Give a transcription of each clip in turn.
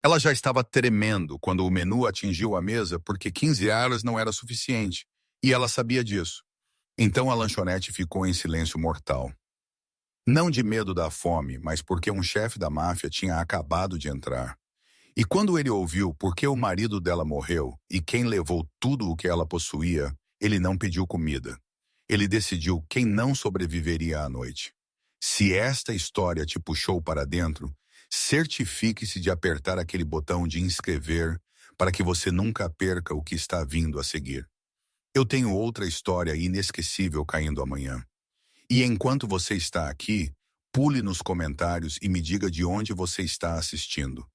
Ela já estava tremendo quando o menu atingiu a mesa porque 15 horas não era suficiente, e ela sabia disso. Então a lanchonete ficou em silêncio mortal. Não de medo da fome, mas porque um chefe da máfia tinha acabado de entrar. E quando ele ouviu por que o marido dela morreu e quem levou tudo o que ela possuía, ele não pediu comida. Ele decidiu quem não sobreviveria à noite. Se esta história te puxou para dentro, certifique-se de apertar aquele botão de inscrever para que você nunca perca o que está vindo a seguir. Eu tenho outra história inesquecível caindo amanhã. E enquanto você está aqui, pule nos comentários e me diga de onde você está assistindo.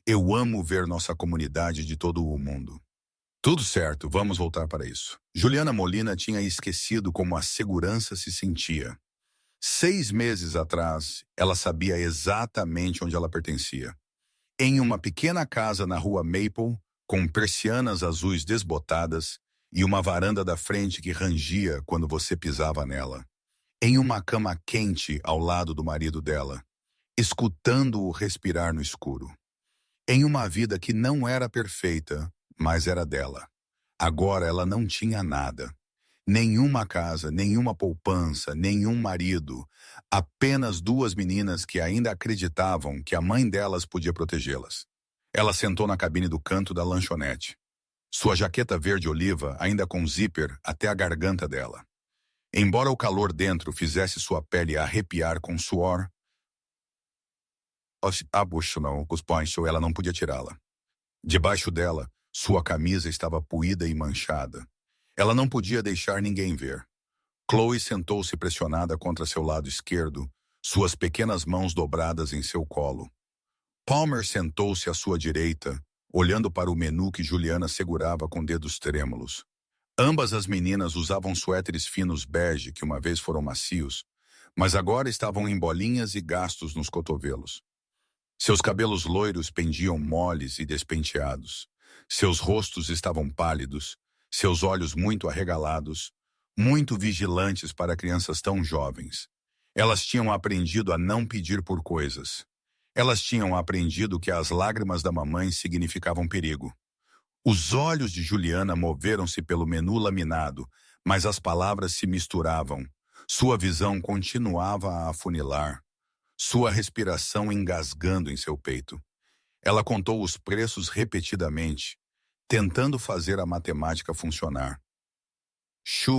Eu amo ver nossa comunidade de todo o mundo. Tudo certo, vamos voltar para isso. Juliana Molina tinha esquecido como a segurança se sentia. 6 meses atrás, ela sabia exatamente onde ela pertencia. Em uma pequena casa na rua Maple, com persianas azuis desbotadas e uma varanda da frente que rangia quando você pisava nela. Em uma cama quente ao lado do marido dela, escutando-o respirar no escuro. Em uma vida que não era perfeita, mas era dela. Agora ela não tinha nada. Nenhuma casa, nenhuma poupança, nenhum marido. Apenas duas meninas que ainda acreditavam que a mãe delas podia protegê-las. Ela sentou na cabine do canto da lanchonete. Sua jaqueta verde-oliva ainda com zíper até a garganta dela. Embora o calor dentro fizesse sua pele arrepiar com suor, ela não podia tirá-la. Debaixo dela, sua camisa estava puída e manchada. Ela não podia deixar ninguém ver. Chloe sentou-se pressionada contra seu lado esquerdo, suas pequenas mãos dobradas em seu colo. Palmer sentou-se à sua direita, olhando para o menu que Juliana segurava com dedos trêmulos. Ambas as meninas usavam suéteres finos bege que uma vez foram macios, mas agora estavam em bolinhas e gastos nos cotovelos. Seus cabelos loiros pendiam moles e despenteados. Seus rostos estavam pálidos, seus olhos muito arregalados, muito vigilantes para crianças tão jovens. Elas tinham aprendido a não pedir por coisas. Elas tinham aprendido que as lágrimas da mamãe significavam perigo. Os olhos de Juliana moveram-se pelo menu laminado, mas as palavras se misturavam. Sua visão continuava a afunilar, sua respiração engasgando em seu peito. Ela contou os preços repetidamente, tentando fazer a matemática funcionar.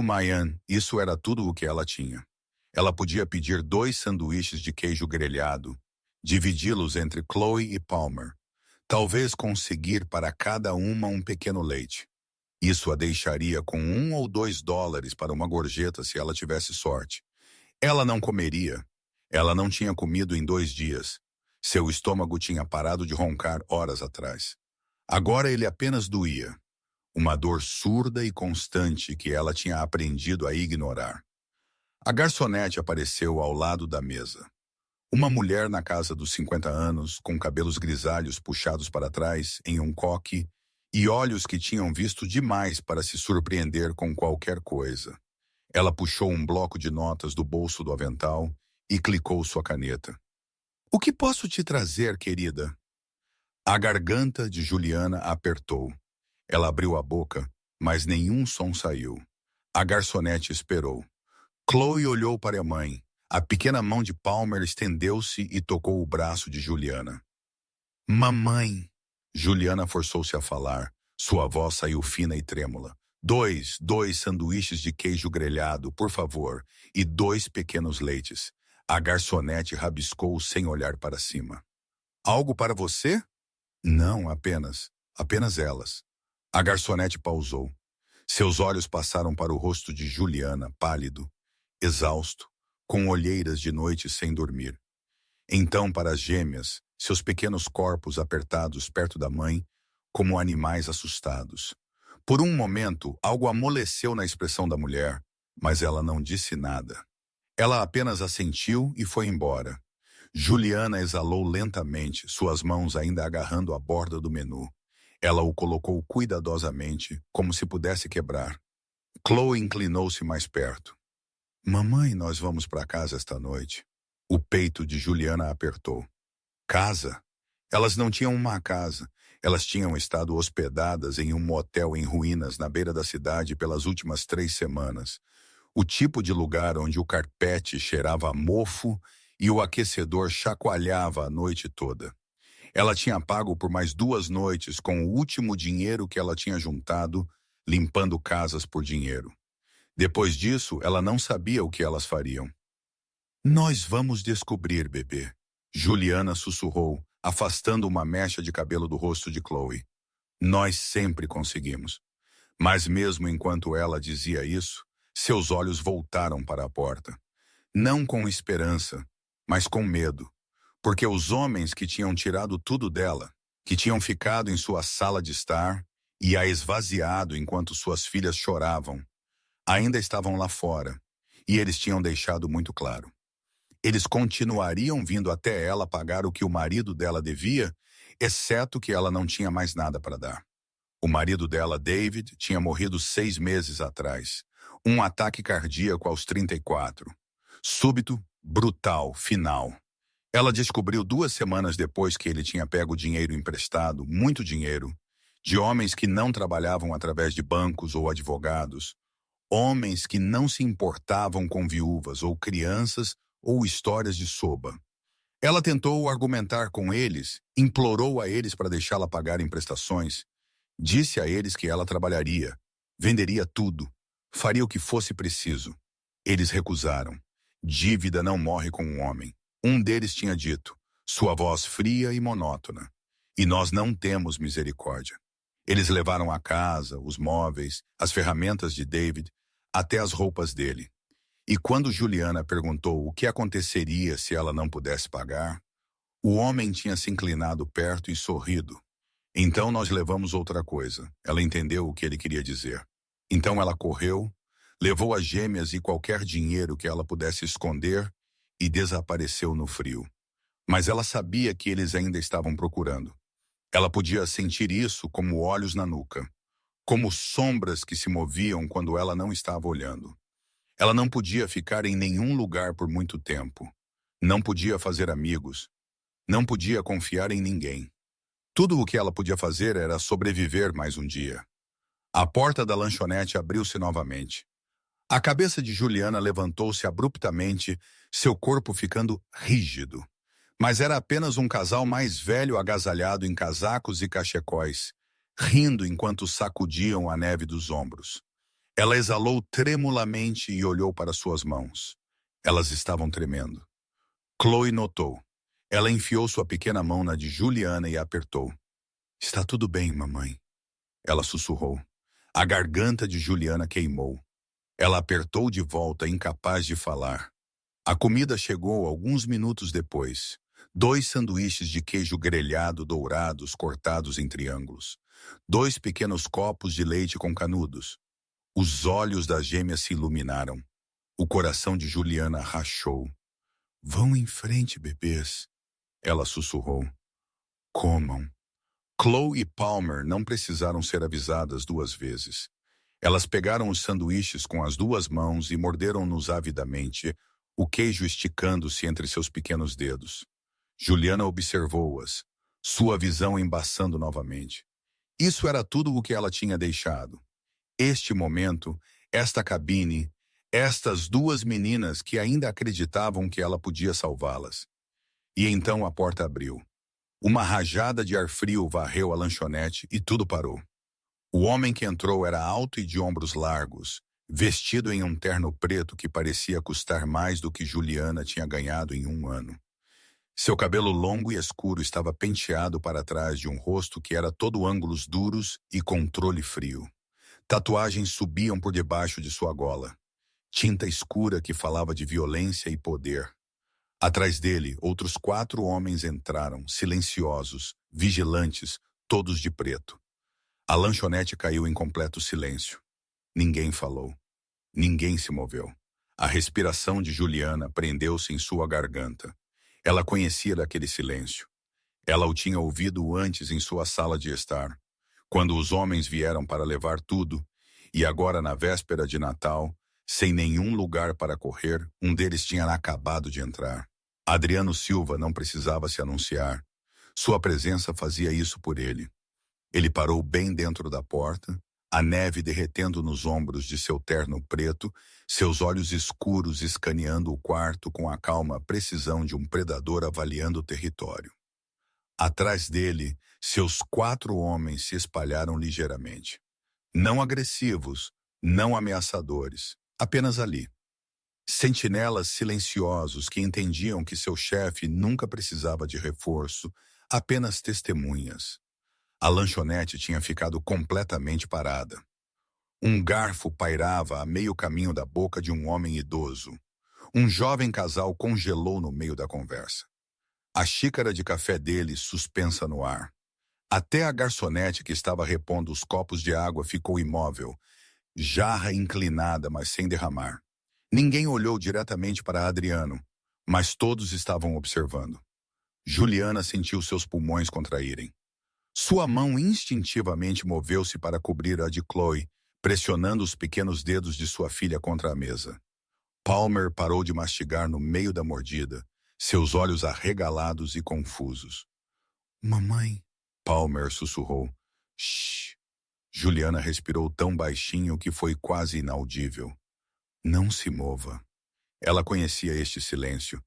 Mayan, isso era tudo o que ela tinha. Ela podia pedir 2 sanduíches de queijo grelhado, dividi-los entre Chloe e Palmer. Talvez conseguir para cada uma um pequeno leite. Isso a deixaria com $1 ou $2 para uma gorjeta se ela tivesse sorte. Ela não comeria. Ela não tinha comido em 2 dias. Seu estômago tinha parado de roncar horas atrás. Agora ele apenas doía. Uma dor surda e constante que ela tinha aprendido a ignorar. A garçonete apareceu ao lado da mesa. Uma mulher na casa dos 50 anos, com cabelos grisalhos puxados para trás em um coque e olhos que tinham visto demais para se surpreender com qualquer coisa. Ela puxou um bloco de notas do bolso do avental e clicou sua caneta. "O que posso te trazer, querida?" A garganta de Juliana apertou. Ela abriu a boca, mas nenhum som saiu. A garçonete esperou. Chloe olhou para a mãe. A pequena mão de Palmer estendeu-se e tocou o braço de Juliana. "Mamãe!" Juliana forçou-se a falar. Sua voz saiu fina e trêmula. Dois sanduíches de queijo grelhado, por favor, e 2 pequenos leites." A garçonete rabiscou sem olhar para cima. "Algo para você?" "Não, apenas elas." A garçonete pausou. Seus olhos passaram para o rosto de Juliana, pálido, exausto, com olheiras de noite sem dormir. Então para as gêmeas, seus pequenos corpos apertados perto da mãe, como animais assustados. Por um momento, algo amoleceu na expressão da mulher, mas ela não disse nada. Ela apenas assentiu e foi embora. Juliana exalou lentamente, suas mãos ainda agarrando a borda do menu. Ela o colocou cuidadosamente, como se pudesse quebrar. Chloe inclinou-se mais perto. "Mamãe, nós vamos para casa esta noite." O peito de Juliana apertou. "Casa?" Elas não tinham uma casa. Elas tinham estado hospedadas em um motel em ruínas na beira da cidade pelas últimas 3 semanas. O tipo de lugar onde o carpete cheirava a mofo e o aquecedor chacoalhava a noite toda. Ela tinha pago por mais 2 noites com o último dinheiro que ela tinha juntado, limpando casas por dinheiro. Depois disso, ela não sabia o que elas fariam. Nós vamos descobrir, bebê. Juliana sussurrou, afastando uma mecha de cabelo do rosto de Chloe. Nós sempre conseguimos. Mas mesmo enquanto ela dizia isso, seus olhos voltaram para a porta. Não com esperança, mas com medo. Porque os homens que tinham tirado tudo dela, que tinham ficado em sua sala de estar e a esvaziado enquanto suas filhas choravam, ainda estavam lá fora, e eles tinham deixado muito claro. Eles continuariam vindo até ela pagar o que o marido dela devia, exceto que ela não tinha mais nada para dar. O marido dela, David, tinha morrido 6 meses atrás. Um ataque cardíaco aos 34. Súbito, brutal, final. Ela descobriu 2 semanas depois que ele tinha pego dinheiro emprestado, muito dinheiro, de homens que não trabalhavam através de bancos ou advogados, homens que não se importavam com viúvas ou crianças ou histórias de soba. Ela tentou argumentar com eles, implorou a eles para deixá-la pagar em prestações, disse a eles que ela trabalharia, venderia tudo, faria o que fosse preciso. Eles recusaram. Dívida não morre com um homem. Um deles tinha dito, sua voz fria e monótona. E nós não temos misericórdia. Eles levaram a casa, os móveis, as ferramentas de David, até as roupas dele. E quando Juliana perguntou o que aconteceria se ela não pudesse pagar, o homem tinha se inclinado perto e sorrido. Então nós levamos outra coisa. Ela entendeu o que ele queria dizer. Então ela correu, levou as gêmeas e qualquer dinheiro que ela pudesse esconder e desapareceu no frio. Mas ela sabia que eles ainda estavam procurando. Ela podia sentir isso como olhos na nuca, como sombras que se moviam quando ela não estava olhando. Ela não podia ficar em nenhum lugar por muito tempo. Não podia fazer amigos. Não podia confiar em ninguém. Tudo o que ela podia fazer era sobreviver mais um dia. A porta da lanchonete abriu-se novamente. A cabeça de Juliana levantou-se abruptamente, seu corpo ficando rígido. Mas era apenas um casal mais velho agasalhado em casacos e cachecóis, rindo enquanto sacudiam a neve dos ombros. Ela exalou tremulamente e olhou para suas mãos. Elas estavam tremendo. Chloe notou. Ela enfiou sua pequena mão na de Juliana e a apertou. Está tudo bem, mamãe. Ela sussurrou. A garganta de Juliana queimou. Ela apertou de volta, incapaz de falar. A comida chegou alguns minutos depois. 2 sanduíches de queijo grelhado dourados cortados em triângulos. 2 pequenos copos de leite com canudos. Os olhos das gêmeas se iluminaram. O coração de Juliana rachou. Vão em frente, bebês. Ela sussurrou. Comam. Chloe e Palmer não precisaram ser avisadas 2 vezes. Elas pegaram os sanduíches com as 2 mãos e morderam-nos avidamente, o queijo esticando-se entre seus pequenos dedos. Juliana observou-as, sua visão embaçando novamente. Isso era tudo o que ela tinha deixado. Este momento, esta cabine, estas 2 meninas que ainda acreditavam que ela podia salvá-las. E então a porta abriu. Uma rajada de ar frio varreu a lanchonete e tudo parou. O homem que entrou era alto e de ombros largos, vestido em um terno preto que parecia custar mais do que Juliana tinha ganhado em 1 ano. Seu cabelo longo e escuro estava penteado para trás de um rosto que era todo ângulos duros e controle frio. Tatuagens subiam por debaixo de sua gola. Tinta escura que falava de violência e poder. Atrás dele, outros 4 homens entraram, silenciosos, vigilantes, todos de preto. A lanchonete caiu em completo silêncio. Ninguém falou. Ninguém se moveu. A respiração de Juliana prendeu-se em sua garganta. Ela conhecia aquele silêncio. Ela o tinha ouvido antes em sua sala de estar, quando os homens vieram para levar tudo, e agora na véspera de Natal, sem nenhum lugar para correr, um deles tinha acabado de entrar. Adriano Silva não precisava se anunciar. Sua presença fazia isso por ele. Ele parou bem dentro da porta, a neve derretendo nos ombros de seu terno preto, seus olhos escuros escaneando o quarto com a calma precisão de um predador avaliando o território. Atrás dele, seus 4 homens se espalharam ligeiramente. Não agressivos, não ameaçadores, apenas ali. Sentinelas silenciosos que entendiam que seu chefe nunca precisava de reforço, apenas testemunhas. A lanchonete tinha ficado completamente parada. Um garfo pairava a meio caminho da boca de um homem idoso. Um jovem casal congelou no meio da conversa. A xícara de café deles suspensa no ar. Até a garçonete que estava repondo os copos de água ficou imóvel, jarra inclinada, mas sem derramar. Ninguém olhou diretamente para Adriano, mas todos estavam observando. Juliana sentiu seus pulmões contraírem. Sua mão instintivamente moveu-se para cobrir a de Chloe, pressionando os pequenos dedos de sua filha contra a mesa. Palmer parou de mastigar no meio da mordida, seus olhos arregalados e confusos. Mamãe, Palmer sussurrou. Shh. Juliana respirou tão baixinho que foi quase inaudível. Não se mova. Ela conhecia este silêncio.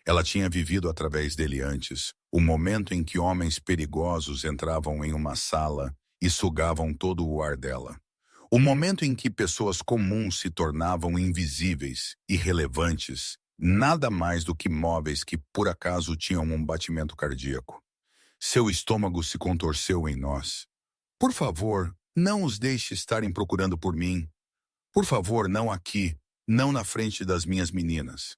Ela tinha vivido através dele antes, o momento em que homens perigosos entravam em uma sala e sugavam todo o ar dela. O momento em que pessoas comuns se tornavam invisíveis, irrelevantes, nada mais do que móveis que por acaso tinham um batimento cardíaco. Seu estômago se contorceu em nós. Por favor, não os deixe estarem procurando por mim. Por favor, não aqui, não na frente das minhas meninas.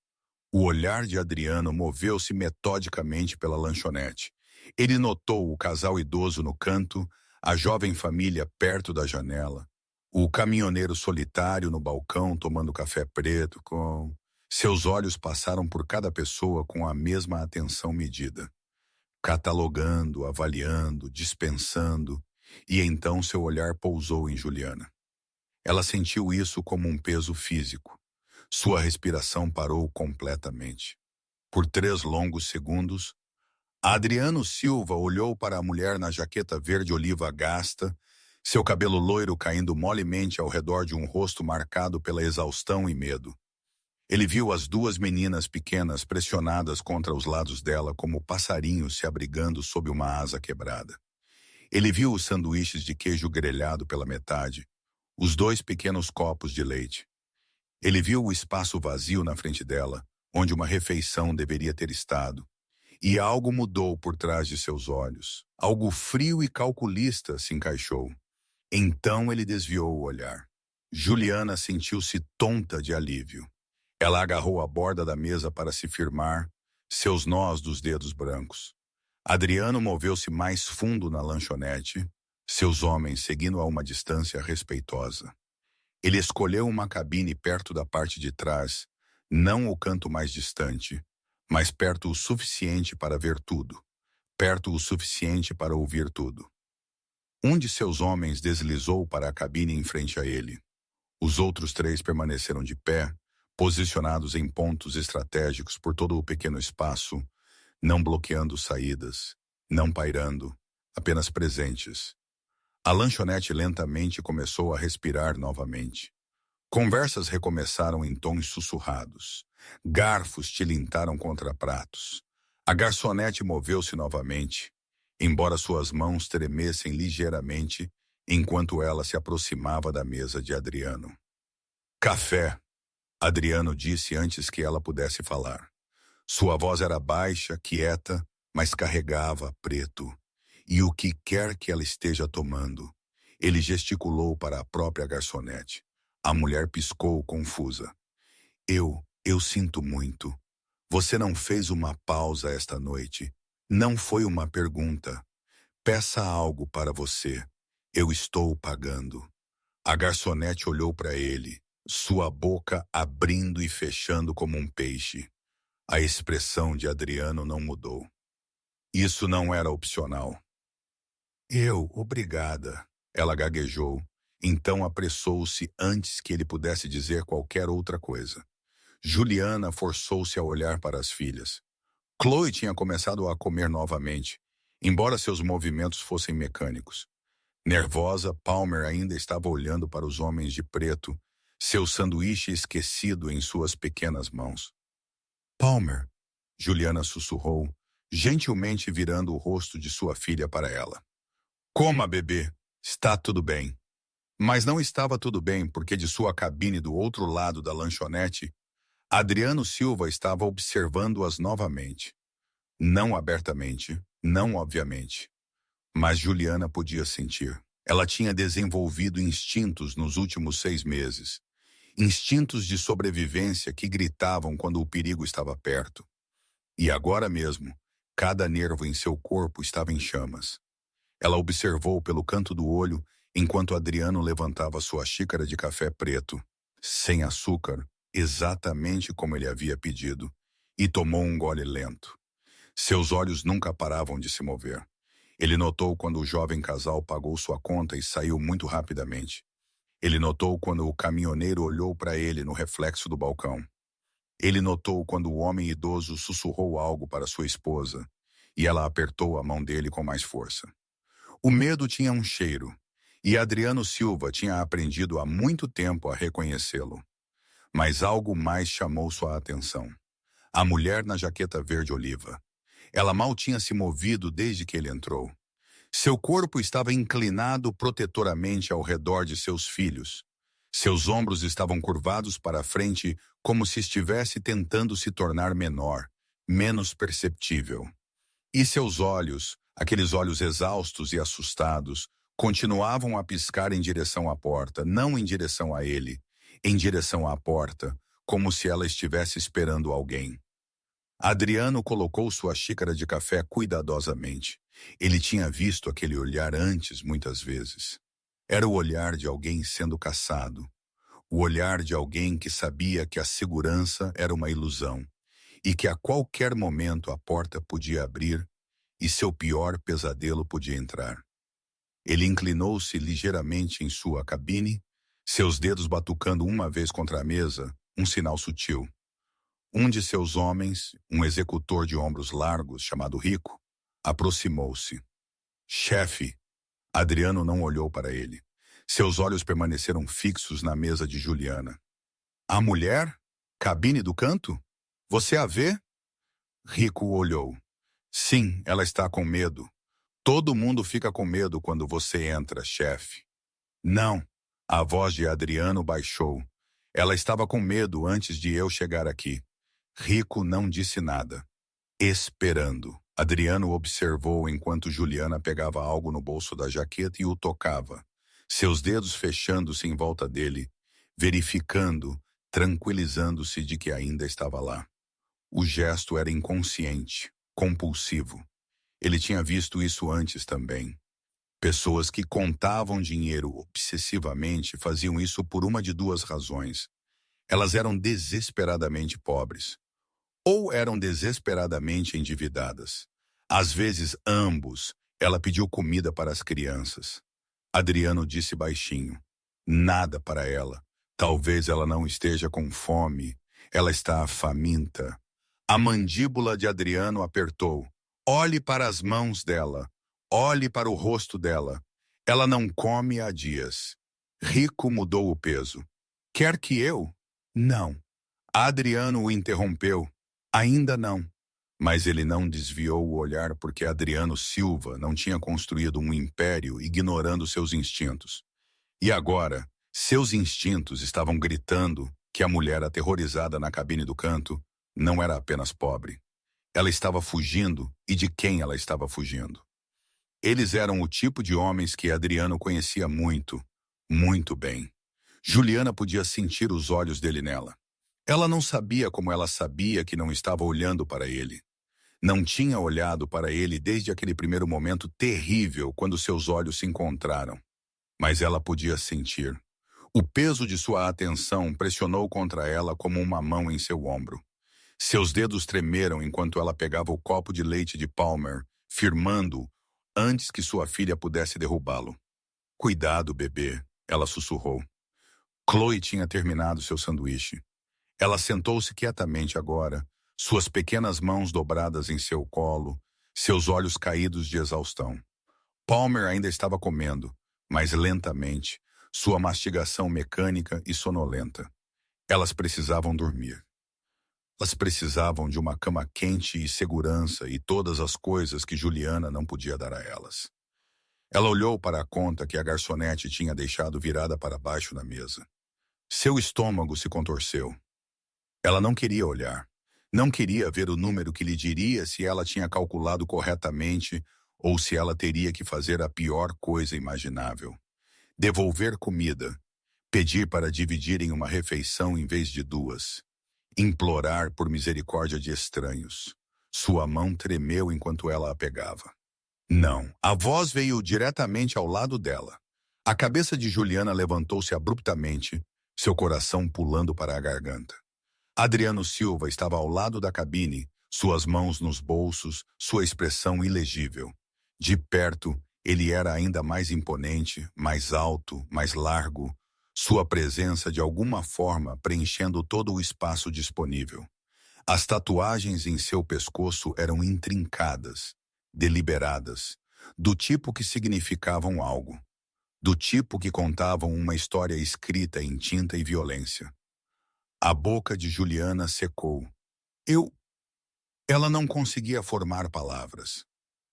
O olhar de Adriano moveu-se metodicamente pela lanchonete. Ele notou o casal idoso no canto, a jovem família perto da janela, o caminhoneiro solitário no balcão tomando café preto com... Seus olhos passaram por cada pessoa com a mesma atenção medida. Catalogando, avaliando, dispensando, e então seu olhar pousou em Juliana. Ela sentiu isso como um peso físico. Sua respiração parou completamente. Por 3 longos segundos, Adriano Silva olhou para a mulher na jaqueta verde-oliva gasta, seu cabelo loiro caindo molemente ao redor de um rosto marcado pela exaustão e medo. Ele viu as 2 meninas pequenas pressionadas contra os lados dela como passarinhos se abrigando sob uma asa quebrada. Ele viu os sanduíches de queijo grelhado pela metade, os 2 pequenos copos de leite. Ele viu o espaço vazio na frente dela, onde uma refeição deveria ter estado. E algo mudou por trás de seus olhos. Algo frio e calculista se encaixou. Então ele desviou o olhar. Juliana sentiu-se tonta de alívio. Ela agarrou a borda da mesa para se firmar, seus nós dos dedos brancos. Adriano moveu-se mais fundo na lanchonete, seus homens seguindo a uma distância respeitosa. Ele escolheu uma cabine perto da parte de trás, não o canto mais distante, mas perto o suficiente para ver tudo, perto o suficiente para ouvir tudo. Um de seus homens deslizou para a cabine em frente a ele. Os outros 3 permaneceram de pé, posicionados em pontos estratégicos por todo o pequeno espaço, não bloqueando saídas, não pairando, apenas presentes. A lanchonete lentamente começou a respirar novamente. Conversas recomeçaram em tons sussurrados. Garfos tilintaram contra pratos. A garçonete moveu-se novamente, embora suas mãos tremessem ligeiramente enquanto ela se aproximava da mesa de Adriano. Café, Adriano disse antes que ela pudesse falar. Sua voz era baixa, quieta, mas carregava preto. E o que quer que ela esteja tomando? Ele gesticulou para a própria garçonete. A mulher piscou, confusa. Eu sinto muito. Você não fez uma pausa esta noite. Não foi uma pergunta. Peça algo para você. Eu estou pagando. A garçonete olhou para ele, sua boca abrindo e fechando como um peixe. A expressão de Adriano não mudou. Isso não era opcional. Obrigada, ela gaguejou, então apressou-se antes que ele pudesse dizer qualquer outra coisa. Juliana forçou-se a olhar para as filhas. Chloe tinha começado a comer novamente, embora seus movimentos fossem mecânicos. Nervosa, Palmer ainda estava olhando para os homens de preto, seu sanduíche esquecido em suas pequenas mãos. Palmer, Juliana sussurrou, gentilmente virando o rosto de sua filha para ela. Coma, bebê. Está tudo bem. Mas não estava tudo bem porque de sua cabine do outro lado da lanchonete, Adriano Silva estava observando-as novamente. Não abertamente, não obviamente. Mas Juliana podia sentir. Ela tinha desenvolvido instintos nos últimos 6 meses. Instintos de sobrevivência que gritavam quando o perigo estava perto. E agora mesmo, cada nervo em seu corpo estava em chamas. Ela observou pelo canto do olho enquanto Adriano levantava sua xícara de café preto, sem açúcar, exatamente como ele havia pedido, e tomou um gole lento. Seus olhos nunca paravam de se mover. Ele notou quando o jovem casal pagou sua conta e saiu muito rapidamente. Ele notou quando o caminhoneiro olhou para ele no reflexo do balcão. Ele notou quando o homem idoso sussurrou algo para sua esposa, e ela apertou a mão dele com mais força. O medo tinha um cheiro, e Adriano Silva tinha aprendido há muito tempo a reconhecê-lo. Mas algo mais chamou sua atenção. A mulher na jaqueta verde-oliva. Ela mal tinha se movido desde que ele entrou. Seu corpo estava inclinado protetoramente ao redor de seus filhos. Seus ombros estavam curvados para a frente como se estivesse tentando se tornar menor, menos perceptível. E seus olhos, aqueles olhos exaustos e assustados, continuavam a piscar em direção à porta, não em direção a ele, em direção à porta, como se ela estivesse esperando alguém. Adriano colocou sua xícara de café cuidadosamente. Ele tinha visto aquele olhar antes muitas vezes. Era o olhar de alguém sendo caçado. O olhar de alguém que sabia que a segurança era uma ilusão e que a qualquer momento a porta podia abrir e seu pior pesadelo podia entrar. Ele inclinou-se ligeiramente em sua cabine, seus dedos batucando uma vez contra a mesa, um sinal sutil. Um de seus homens, um executor de ombros largos chamado Rico, aproximou-se. Chefe, Adriano não olhou para ele. Seus olhos permaneceram fixos na mesa de Juliana. A mulher? Cabine do canto? Você a vê? Rico olhou. Sim, ela está com medo. Todo mundo fica com medo quando você entra, chefe. Não. A voz de Adriano baixou. Ela estava com medo antes de eu chegar aqui. Rico não disse nada. Esperando. Adriano observou enquanto Juliana pegava algo no bolso da jaqueta e o tocava. Seus dedos fechando-se em volta dele, verificando, tranquilizando-se de que ainda estava lá. O gesto era inconsciente, compulsivo. Ele tinha visto isso antes também. Pessoas que contavam dinheiro obsessivamente faziam isso por uma de duas razões. Elas eram desesperadamente pobres. Ou eram desesperadamente endividadas. Às vezes, ambos. Ela pediu comida para as crianças. Adriano disse baixinho. Nada para ela. Talvez ela não esteja com fome. Ela está faminta. A mandíbula de Adriano apertou. Olhe para as mãos dela. Olhe para o rosto dela. Ela não come há dias. Rico mudou o peso. Quer que eu? Não. Adriano o interrompeu. Ainda não. Mas ele não desviou o olhar porque Adriano Silva não tinha construído um império ignorando seus instintos. E agora, seus instintos estavam gritando que a mulher aterrorizada na cabine do canto não era apenas pobre. Ela estava fugindo e de quem ela estava fugindo. Eles eram o tipo de homens que Adriano conhecia muito, muito bem. Juliana podia sentir os olhos dele nela. Ela não sabia como ela sabia que não estava olhando para ele. Não tinha olhado para ele desde aquele primeiro momento terrível quando seus olhos se encontraram. Mas ela podia sentir. O peso de sua atenção pressionou contra ela como uma mão em seu ombro. Seus dedos tremeram enquanto ela pegava o copo de leite de Palmer, firmando-o antes que sua filha pudesse derrubá-lo. Cuidado, bebê, ela sussurrou. Chloe tinha terminado seu sanduíche. Ela sentou-se quietamente agora, suas pequenas mãos dobradas em seu colo, seus olhos caídos de exaustão. Palmer ainda estava comendo, mas lentamente, sua mastigação mecânica e sonolenta. Elas precisavam dormir. Elas precisavam de uma cama quente e segurança e todas as coisas que Juliana não podia dar a elas. Ela olhou para a conta que a garçonete tinha deixado virada para baixo na mesa. Seu estômago se contorceu. Ela não queria olhar. Não queria ver o número que lhe diria se ela tinha calculado corretamente ou se ela teria que fazer a pior coisa imaginável. Devolver comida. Pedir para dividirem uma refeição em vez de duas. Implorar por misericórdia de estranhos. Sua mão tremeu enquanto ela a pegava. Não, a voz veio diretamente ao lado dela. A cabeça de Juliana levantou-se abruptamente, seu coração pulando para a garganta. Adriano Silva estava ao lado da cabine, suas mãos nos bolsos, sua expressão ilegível. De perto, ele era ainda mais imponente, mais alto, mais largo, sua presença de alguma forma preenchendo todo o espaço disponível. As tatuagens em seu pescoço eram intrincadas, deliberadas, do tipo que significavam algo, do tipo que contavam uma história escrita em tinta e violência. A boca de Juliana secou. Ela não conseguia formar palavras.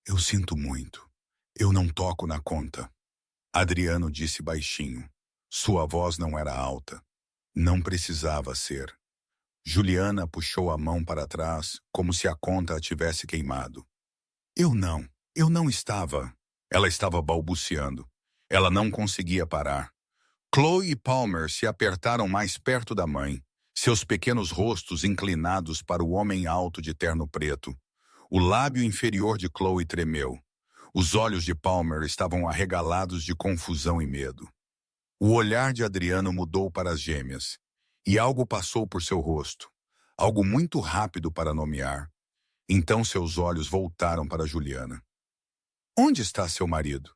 Eu sinto muito. Eu não toco na conta. Adriano disse baixinho. Sua voz não era alta. Não precisava ser. Juliana puxou a mão para trás, como se a conta a tivesse queimado. Eu não estava. Ela estava balbuciando. Ela não conseguia parar. Chloe e Palmer se apertaram mais perto da mãe, seus pequenos rostos inclinados para o homem alto de terno preto. O lábio inferior de Chloe tremeu. Os olhos de Palmer estavam arregalados de confusão e medo. O olhar de Adriano mudou para as gêmeas, e algo passou por seu rosto, algo muito rápido para nomear. Então seus olhos voltaram para Juliana. Onde está seu marido?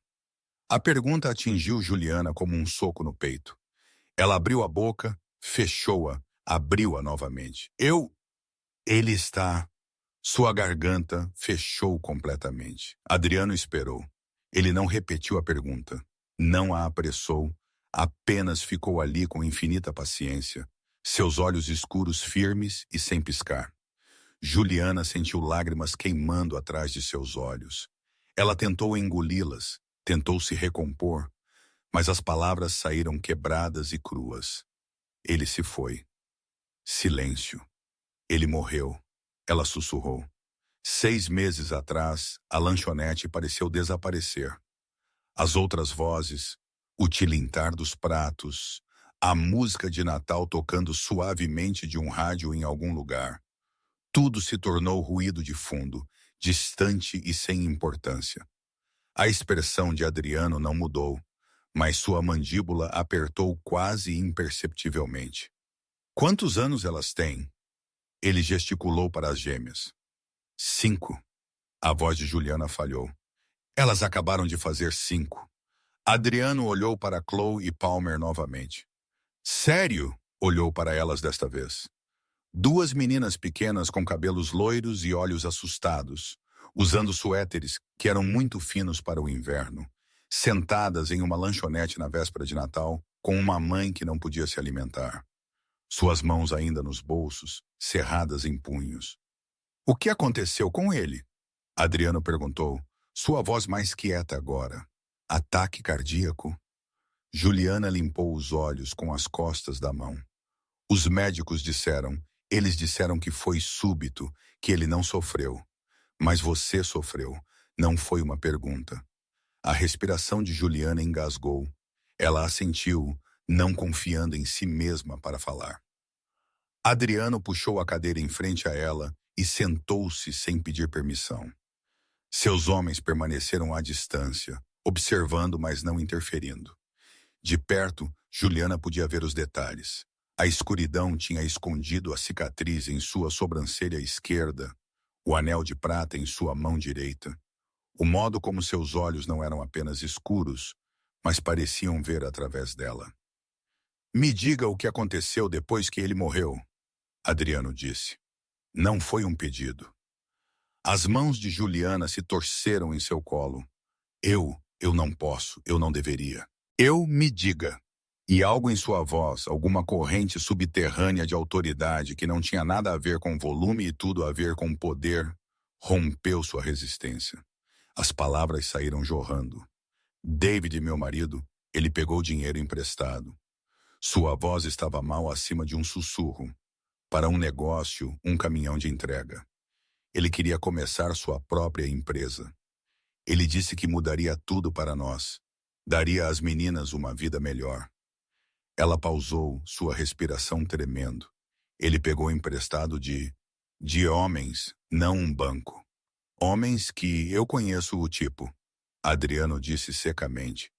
A pergunta atingiu Juliana como um soco no peito. Ela abriu a boca, fechou-a, abriu-a novamente. Ele está... Sua garganta fechou completamente. Adriano esperou. Ele não repetiu a pergunta. Não a apressou. Apenas ficou ali com infinita paciência, seus olhos escuros firmes e sem piscar. Juliana sentiu lágrimas queimando atrás de seus olhos. Ela tentou engoli-las, tentou se recompor, mas as palavras saíram quebradas e cruas. Ele se foi. Silêncio. Ele morreu. Ela sussurrou. 6 meses atrás, a lanchonete pareceu desaparecer. As outras vozes, o tilintar dos pratos, a música de Natal tocando suavemente de um rádio em algum lugar. Tudo se tornou ruído de fundo, distante e sem importância. A expressão de Adriano não mudou, mas sua mandíbula apertou quase imperceptivelmente. Quantos anos elas têm? Ele gesticulou para as gêmeas. 5. A voz de Juliana falhou. Elas acabaram de fazer 5. Adriano olhou para Chloe e Palmer novamente. Sério? Olhou para elas desta vez. 2 meninas pequenas com cabelos loiros e olhos assustados, usando suéteres que eram muito finos para o inverno, sentadas em uma lanchonete na véspera de Natal, com uma mãe que não podia se alimentar. Suas mãos ainda nos bolsos, cerradas em punhos. O que aconteceu com ele? Adriano perguntou, sua voz mais quieta agora. Ataque cardíaco? Juliana limpou os olhos com as costas da mão. Os médicos disseram, eles disseram que foi súbito, que ele não sofreu. Mas você sofreu, não foi uma pergunta. A respiração de Juliana engasgou. Ela assentiu, não confiando em si mesma para falar. Adriano puxou a cadeira em frente a ela e sentou-se sem pedir permissão. Seus homens permaneceram à distância, observando, mas não interferindo. De perto, Juliana podia ver os detalhes. A escuridão tinha escondido a cicatriz em sua sobrancelha esquerda, o anel de prata em sua mão direita. O modo como seus olhos não eram apenas escuros, mas pareciam ver através dela. Me diga o que aconteceu depois que ele morreu, Adriano disse. Não foi um pedido. As mãos de Juliana se torceram em seu colo. Eu não posso, eu não deveria. Eu me diga. E algo em sua voz, alguma corrente subterrânea de autoridade que não tinha nada a ver com volume e tudo a ver com poder, rompeu sua resistência. As palavras saíram jorrando. David, meu marido, ele pegou dinheiro emprestado. Sua voz estava mal acima de um sussurro. Para um negócio, um caminhão de entrega. Ele queria começar sua própria empresa. Ele disse que mudaria tudo para nós. Daria às meninas uma vida melhor. Ela pausou, sua respiração tremendo. Ele pegou emprestado de homens, não um banco. Homens que eu conheço o tipo. Adriano disse secamente.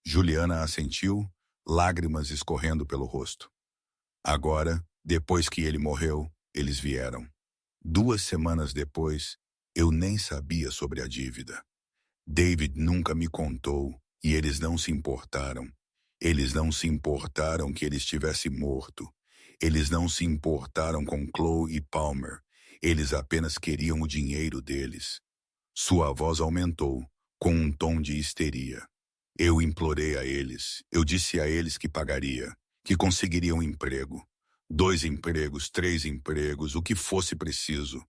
Juliana assentiu, lágrimas escorrendo pelo rosto. Agora, depois que ele morreu, eles vieram. 2 semanas depois, eu nem sabia sobre a dívida. David nunca me contou e eles não se importaram. Eles não se importaram que ele estivesse morto. Eles não se importaram com Chloe e Palmer. Eles apenas queriam o dinheiro deles. Sua voz aumentou, com um tom de histeria. Eu implorei a eles. Eu disse a eles que pagaria, que conseguiria um emprego. 2 empregos, 3 empregos, o que fosse preciso.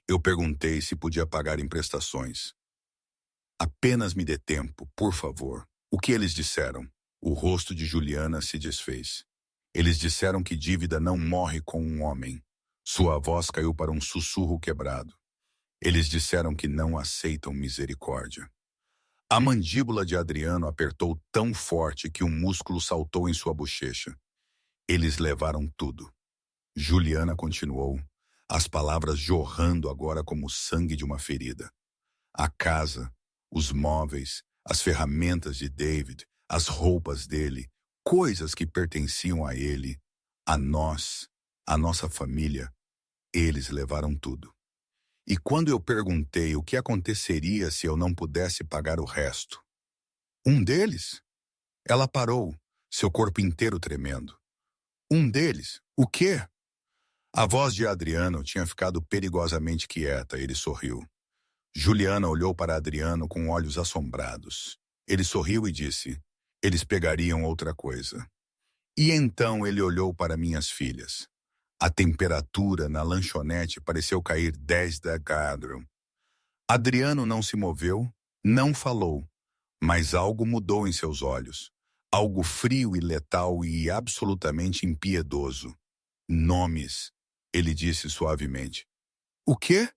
Eu perguntei se podia pagar em prestações. Apenas me dê tempo, por favor. O que eles disseram? O rosto de Juliana se desfez. Eles disseram que dívida não morre com um homem. Sua voz caiu para um sussurro quebrado. Eles disseram que não aceitam misericórdia. A mandíbula de Adriano apertou tão forte que um músculo saltou em sua bochecha. Eles levaram tudo. Juliana continuou, as palavras jorrando agora como o sangue de uma ferida. A casa, os móveis, as ferramentas de David, as roupas dele, coisas que pertenciam a ele, a nós, a nossa família, eles levaram tudo. E quando eu perguntei o que aconteceria se eu não pudesse pagar o resto? Um deles? Ela parou, seu corpo inteiro tremendo. Um deles? O quê? A voz de Adriano tinha ficado perigosamente quieta, ele sorriu. Juliana olhou para Adriano com olhos assombrados. Ele sorriu e disse, eles pegariam outra coisa. E então ele olhou para minhas filhas. A temperatura na lanchonete pareceu cair 10 graus. Adriano não se moveu, não falou, mas algo mudou em seus olhos. Algo frio e letal e absolutamente impiedoso. Nomes, ele disse suavemente. O quê?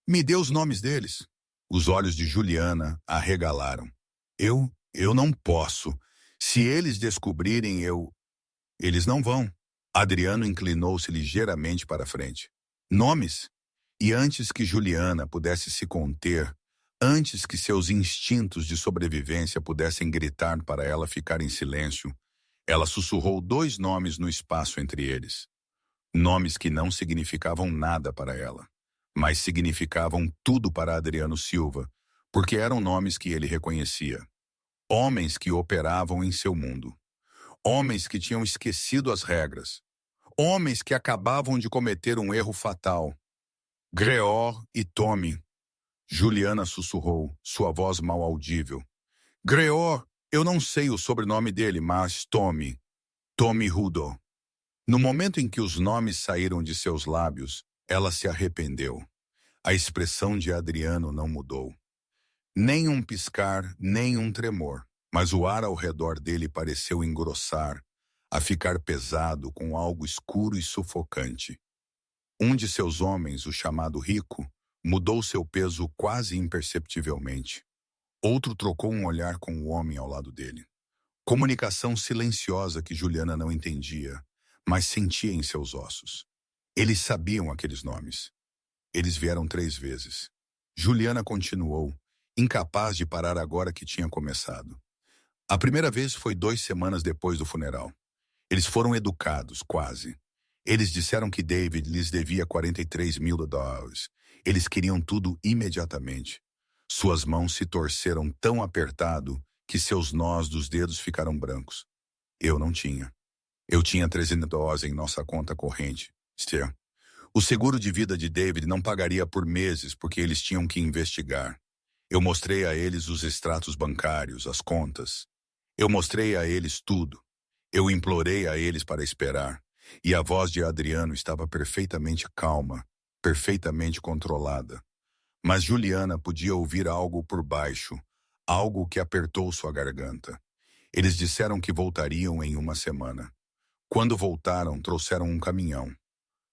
Me dê os nomes deles. Os olhos de Juliana arregalaram. Eu não posso. Se eles descobrirem, Eles não vão. Adriano inclinou-se ligeiramente para frente. Nomes? E antes que Juliana pudesse se conter, antes que seus instintos de sobrevivência pudessem gritar para ela ficar em silêncio, ela sussurrou 2 nomes no espaço entre eles. Nomes que não significavam nada para ela, mas significavam tudo para Adriano Silva, porque eram nomes que ele reconhecia. Homens que operavam em seu mundo. Homens que tinham esquecido as regras. Homens que acabavam de cometer um erro fatal. Greor e Tommy. Juliana sussurrou, sua voz mal audível. Greor, eu não sei o sobrenome dele, mas Tommy. Tommy Rudo. No momento em que os nomes saíram de seus lábios, ela se arrependeu. A expressão de Adriano não mudou. Nem um piscar, nem um tremor, mas o ar ao redor dele pareceu engrossar, a ficar pesado com algo escuro e sufocante. Um de seus homens, o chamado Rico, mudou seu peso quase imperceptivelmente. Outro trocou um olhar com o homem ao lado dele. Comunicação silenciosa que Juliana não entendia, mas sentia em seus ossos. Eles sabiam aqueles nomes. Eles vieram 3 vezes. Juliana continuou, incapaz de parar agora que tinha começado. A primeira vez foi 2 semanas depois do funeral. Eles foram educados, quase. Eles disseram que David lhes devia $43 mil. Eles queriam tudo imediatamente. Suas mãos se torceram tão apertado que seus nós dos dedos ficaram brancos. Eu não tinha. Eu tinha $300 em nossa conta corrente. Esther. O seguro de vida de David não pagaria por meses porque eles tinham que investigar. Eu mostrei a eles os extratos bancários, as contas. Eu mostrei a eles tudo. Eu implorei a eles para esperar. E a voz de Adriano estava perfeitamente calma, perfeitamente controlada. Mas Juliana podia ouvir algo por baixo, algo que apertou sua garganta. Eles disseram que voltariam em uma semana. Quando voltaram, trouxeram um caminhão.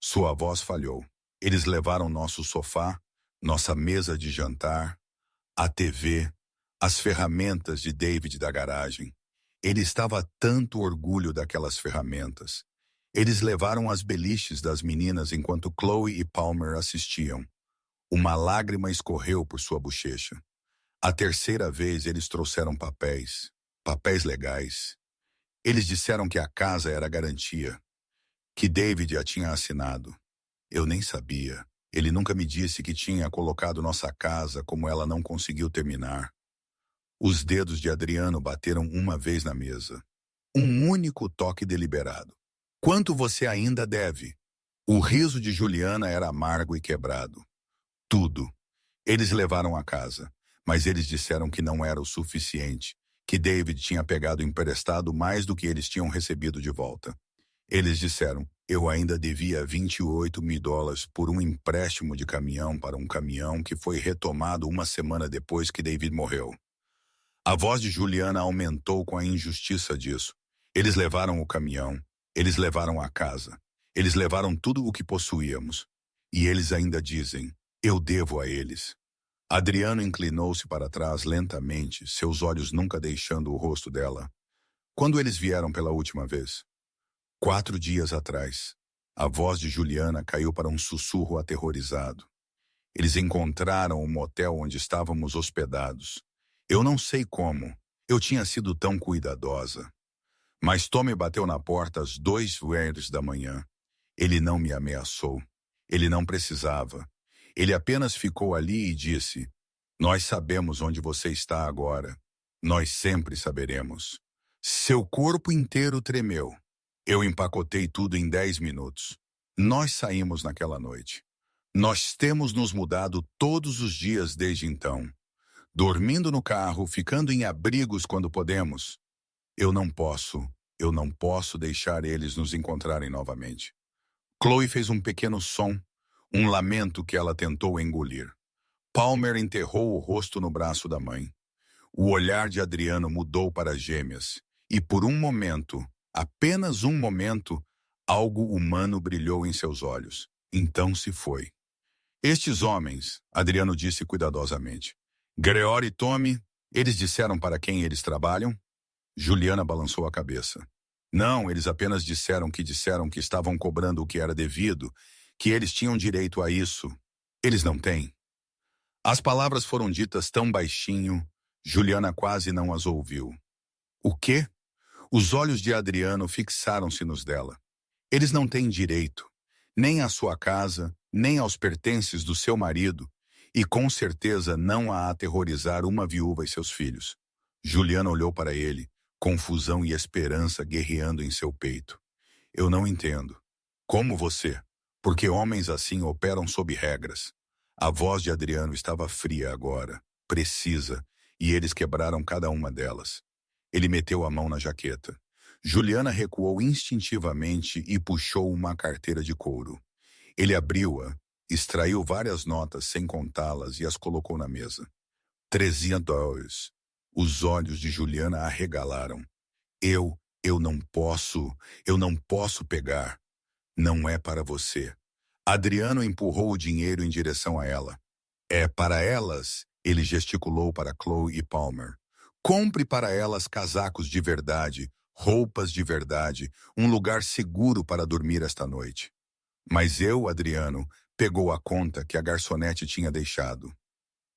Sua voz falhou. Eles levaram nosso sofá, nossa mesa de jantar, a TV, as ferramentas de David da garagem. Ele estava tanto orgulho daquelas ferramentas. Eles levaram as beliches das meninas enquanto Chloe e Palmer assistiam. Uma lágrima escorreu por sua bochecha. A terceira vez eles trouxeram papéis, papéis legais. Eles disseram que a casa era garantia, que David a tinha assinado. Eu nem sabia. Ele nunca me disse que tinha colocado nossa casa como ela não conseguiu terminar. Os dedos de Adriano bateram uma vez na mesa. Um único toque deliberado. Quanto você ainda deve? O riso de Juliana era amargo e quebrado. Tudo. Eles levaram a casa, mas eles disseram que não era o suficiente, que David tinha pegado emprestado mais do que eles tinham recebido de volta. Eles disseram, eu ainda devia $28.000 por um empréstimo de caminhão para um caminhão que foi retomado uma semana depois que David morreu. A voz de Juliana aumentou com a injustiça disso. Eles levaram o caminhão, eles levaram a casa, eles levaram tudo o que possuíamos. E eles ainda dizem, eu devo a eles. Adriano inclinou-se para trás lentamente, seus olhos nunca deixando o rosto dela. Quando eles vieram pela última vez? 4 dias atrás. A voz de Juliana caiu para um sussurro aterrorizado. Eles encontraram o motel onde estávamos hospedados. Eu não sei como. Eu tinha sido tão cuidadosa. Mas Tommy bateu na porta às 2h da manhã. Ele não me ameaçou. Ele não precisava. Ele apenas ficou ali e disse, nós sabemos onde você está agora. Nós sempre saberemos. Seu corpo inteiro tremeu. Eu empacotei tudo em 10 minutos. Nós saímos naquela noite. Nós temos nos mudado todos os dias desde então. Dormindo no carro, ficando em abrigos quando podemos. Eu não posso deixar eles nos encontrarem novamente. Chloe fez um pequeno som, um lamento que ela tentou engolir. Palmer enterrou o rosto no braço da mãe. O olhar de Adriano mudou para as gêmeas, e por um momento, apenas um momento, algo humano brilhou em seus olhos. Então se foi. Estes homens, Adriano disse cuidadosamente. Greor e Tommy, eles disseram para quem eles trabalham? Juliana balançou a cabeça. Não, eles apenas disseram que estavam cobrando o que era devido, que eles tinham direito a isso. Eles não têm. As palavras foram ditas tão baixinho, Juliana quase não as ouviu. O quê? Os olhos de Adriano fixaram-se nos dela. Eles não têm direito, nem à sua casa, nem aos pertences do seu marido, e com certeza não a aterrorizar uma viúva e seus filhos. Juliana olhou para ele, confusão e esperança guerreando em seu peito. Eu não entendo. Como você? Porque homens assim operam sob regras. A voz de Adriano estava fria agora, precisa, e eles quebraram cada uma delas. Ele meteu a mão na jaqueta. Juliana recuou instintivamente e puxou uma carteira de couro. Ele abriu-a, extraiu várias notas sem contá-las e as colocou na mesa. $300. Os olhos de Juliana arregalaram. Eu não posso pegar. Não é para você. Adriano empurrou o dinheiro em direção a ela. É para elas, ele gesticulou para Chloe e Palmer. Compre para elas casacos de verdade, roupas de verdade, um lugar seguro para dormir esta noite. Mas Adriano, pegou a conta que a garçonete tinha deixado.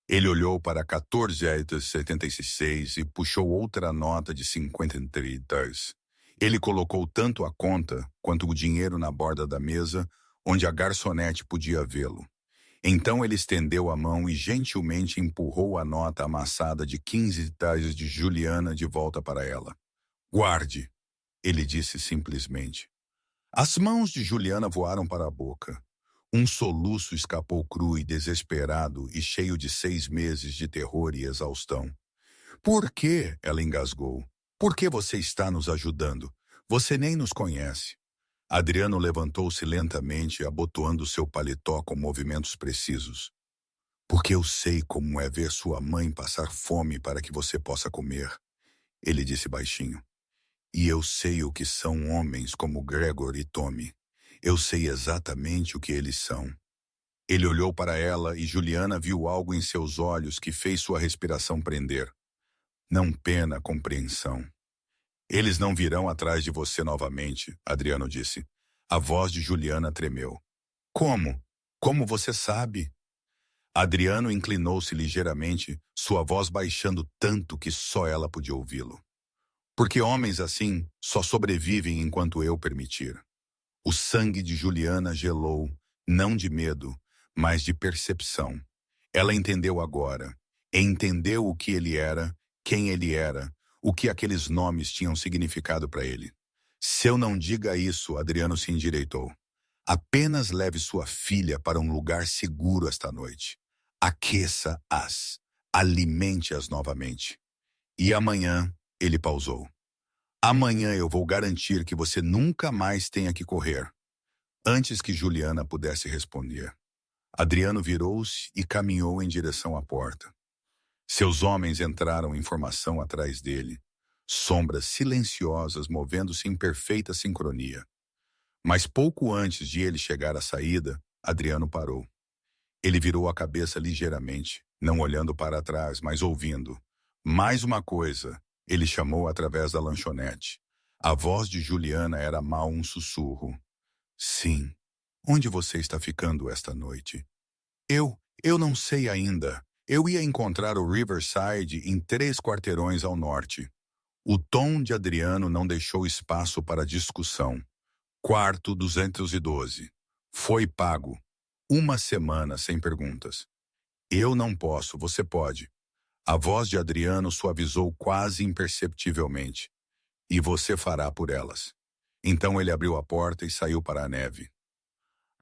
Ele olhou para $14,76 e puxou outra nota de $53. Ele colocou tanto a conta quanto o dinheiro na borda da mesa, onde a garçonete podia vê-lo. Então ele estendeu a mão e gentilmente empurrou a nota amassada de $15 de Juliana de volta para ela. Guarde, ele disse simplesmente. As mãos de Juliana voaram para a boca. Um soluço escapou cru e desesperado e cheio de 6 meses de terror e exaustão. Por que? Ela engasgou. Por que você está nos ajudando? Você nem nos conhece. Adriano levantou-se lentamente, abotoando seu paletó com movimentos precisos. Porque eu sei como é ver sua mãe passar fome para que você possa comer, ele disse baixinho. E eu sei o que são homens como Gregor e Tommy. Eu sei exatamente o que eles são. Ele olhou para ela e Juliana viu algo em seus olhos que fez sua respiração prender. Não pena, compreensão. Eles não virão atrás de você novamente, Adriano disse. A voz de Juliana tremeu. Como? Como você sabe? Adriano inclinou-se ligeiramente, sua voz baixando tanto que só ela podia ouvi-lo. Porque homens assim só sobrevivem enquanto eu permitir. O sangue de Juliana gelou, não de medo, mas de percepção. Ela entendeu agora. Entendeu o que ele era, quem ele era, o que aqueles nomes tinham significado para ele. Se eu não diga isso, Adriano se endireitou. Apenas leve sua filha para um lugar seguro esta noite. Aqueça-as. Alimente-as novamente. E amanhã, ele pausou. Amanhã eu vou garantir que você nunca mais tenha que correr. Antes que Juliana pudesse responder, Adriano virou-se e caminhou em direção à porta. Seus homens entraram em formação atrás dele, sombras silenciosas movendo-se em perfeita sincronia. Mas pouco antes de ele chegar à saída, Adriano parou. Ele virou a cabeça ligeiramente, não olhando para trás, mas ouvindo. Mais uma coisa, ele chamou através da lanchonete. A voz de Juliana era mal um sussurro. Sim. Onde você está ficando esta noite? Eu não sei ainda. Eu ia encontrar o Riverside em 3 quarteirões ao norte. O tom de Adriano não deixou espaço para discussão. Quarto 212. Foi pago. 1 semana sem perguntas. Eu não posso, você pode. A voz de Adriano suavizou quase imperceptivelmente. E você fará por elas. Então ele abriu a porta e saiu para a neve.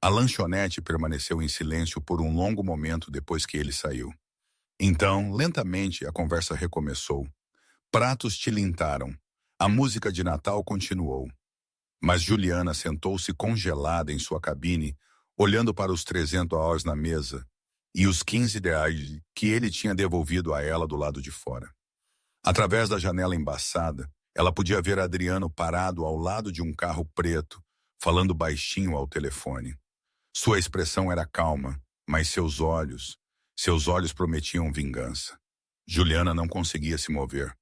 A lanchonete permaneceu em silêncio por um longo momento depois que ele saiu. Então, lentamente, a conversa recomeçou. Pratos tilintaram. A música de Natal continuou. Mas Juliana sentou-se congelada em sua cabine, olhando para os $300 na mesa e os R$ 15 que ele tinha devolvido a ela do lado de fora. Através da janela embaçada, ela podia ver Adriano parado ao lado de um carro preto, falando baixinho ao telefone. Sua expressão era calma, mas seus olhos prometiam vingança. Juliana não conseguia se mover.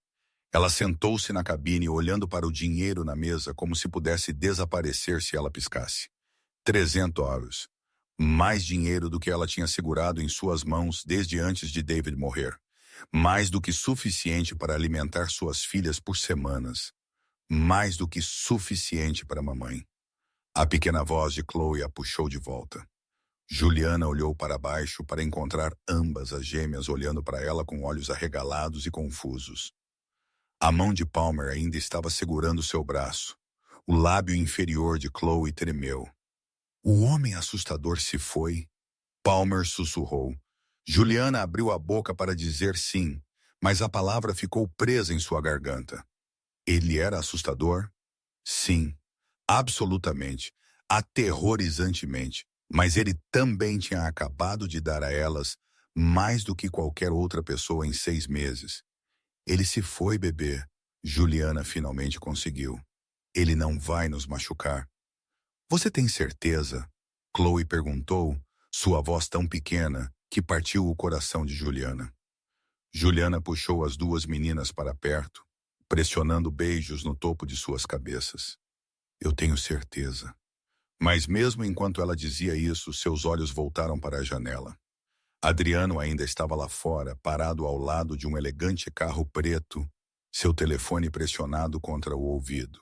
Ela sentou-se na cabine olhando para o dinheiro na mesa como se pudesse desaparecer se ela piscasse. $300. Mais dinheiro do que ela tinha segurado em suas mãos desde antes de David morrer. Mais do que suficiente para alimentar suas filhas por semanas. Mais do que suficiente para a mamãe. A pequena voz de Chloe a puxou de volta. Juliana olhou para baixo para encontrar ambas as gêmeas olhando para ela com olhos arregalados e confusos. A mão de Palmer ainda estava segurando seu braço. O lábio inferior de Chloe tremeu. O homem assustador se foi? Palmer sussurrou. Juliana abriu a boca para dizer sim, mas a palavra ficou presa em sua garganta. Ele era assustador? Sim, absolutamente, aterrorizantemente, mas ele também tinha acabado de dar a elas mais do que qualquer outra pessoa em 6 meses. Ele se foi, bebê. Juliana finalmente conseguiu. Ele não vai nos machucar. Você tem certeza? Chloe perguntou, sua voz tão pequena que partiu o coração de Juliana. Juliana puxou as 2 meninas para perto, pressionando beijos no topo de suas cabeças. Eu tenho certeza. Mas mesmo enquanto ela dizia isso, seus olhos voltaram para a janela. Adriano ainda estava lá fora, parado ao lado de um elegante carro preto, seu telefone pressionado contra o ouvido.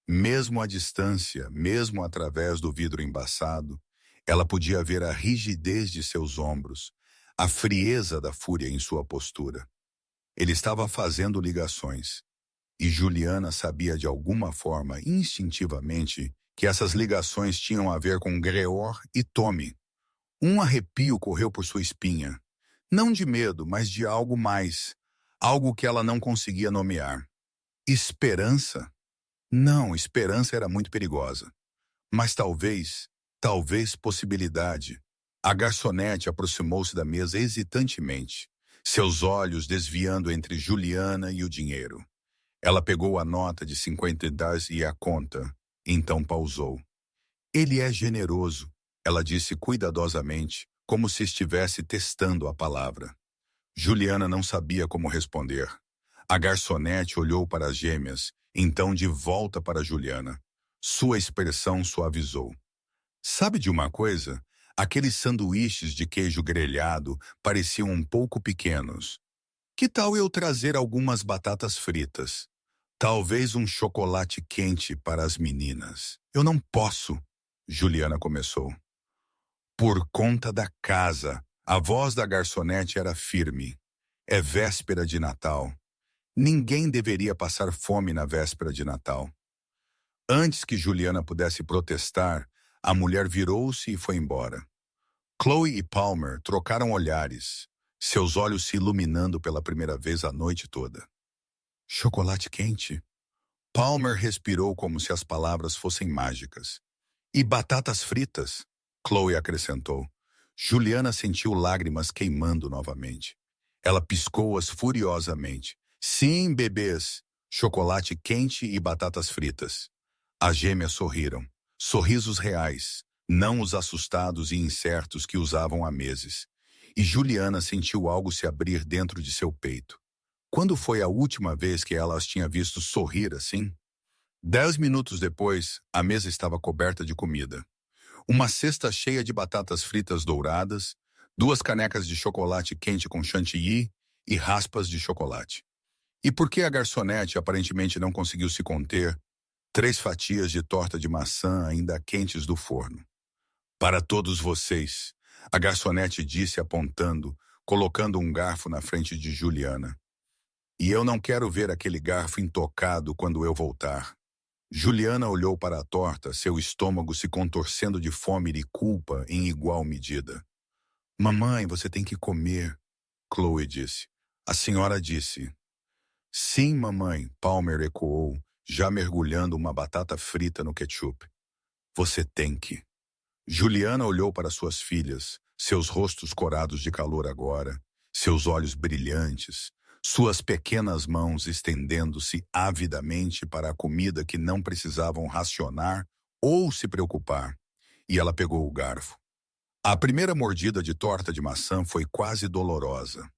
Mesmo à distância, mesmo através do vidro embaçado, ela podia ver a rigidez de seus ombros, a frieza da fúria em sua postura. Ele estava fazendo ligações, e Juliana sabia de alguma forma, instintivamente, que essas ligações tinham a ver com Greor e Tommy. Um arrepio correu por sua espinha. Não de medo, mas de algo mais. Algo que ela não conseguia nomear. Esperança? Não, esperança era muito perigosa. Mas talvez possibilidade. A garçonete aproximou-se da mesa hesitantemente, seus olhos desviando entre Juliana e o dinheiro. Ela pegou a nota de $50 e a conta, então pausou. Ele é generoso, ela disse cuidadosamente, como se estivesse testando a palavra. Juliana não sabia como responder. A garçonete olhou para as gêmeas, então de volta para Juliana. Sua expressão suavizou. Sabe de uma coisa? Aqueles sanduíches de queijo grelhado pareciam um pouco pequenos. Que tal eu trazer algumas batatas fritas? Talvez um chocolate quente para as meninas. Eu não posso, Juliana começou. Por conta da casa. A voz da garçonete era firme. É véspera de Natal. Ninguém deveria passar fome na véspera de Natal. Antes que Juliana pudesse protestar, a mulher virou-se e foi embora. Chloe e Palmer trocaram olhares, seus olhos se iluminando pela primeira vez a noite toda. Chocolate quente? Palmer respirou como se as palavras fossem mágicas. E batatas fritas? Chloe acrescentou. Juliana sentiu lágrimas queimando novamente. Ela piscou-as furiosamente. Sim, bebês! Chocolate quente e batatas fritas. As gêmeas sorriram. Sorrisos reais, não os assustados e incertos que usavam há meses. E Juliana sentiu algo se abrir dentro de seu peito. Quando foi a última vez que ela as tinha visto sorrir assim? 10 minutos depois, a mesa estava coberta de comida. Uma cesta cheia de batatas fritas douradas, 2 canecas de chocolate quente com chantilly e raspas de chocolate. E porque a garçonete aparentemente não conseguiu se conter, 3 fatias de torta de maçã ainda quentes do forno. Para todos vocês, a garçonete disse apontando, colocando um garfo na frente de Juliana. E eu não quero ver aquele garfo intocado quando eu voltar. Juliana olhou para a torta, seu estômago se contorcendo de fome e culpa em igual medida. Mamãe, você tem que comer, Chloe disse. A senhora disse. Sim, mamãe, Palmer ecoou, já mergulhando uma batata frita no ketchup. Você tem que. Juliana olhou para suas filhas, seus rostos corados de calor agora, seus olhos brilhantes, suas pequenas mãos estendendo-se avidamente para a comida que não precisavam racionar ou se preocupar, e ela pegou o garfo. A primeira mordida de torta de maçã foi quase dolorosa.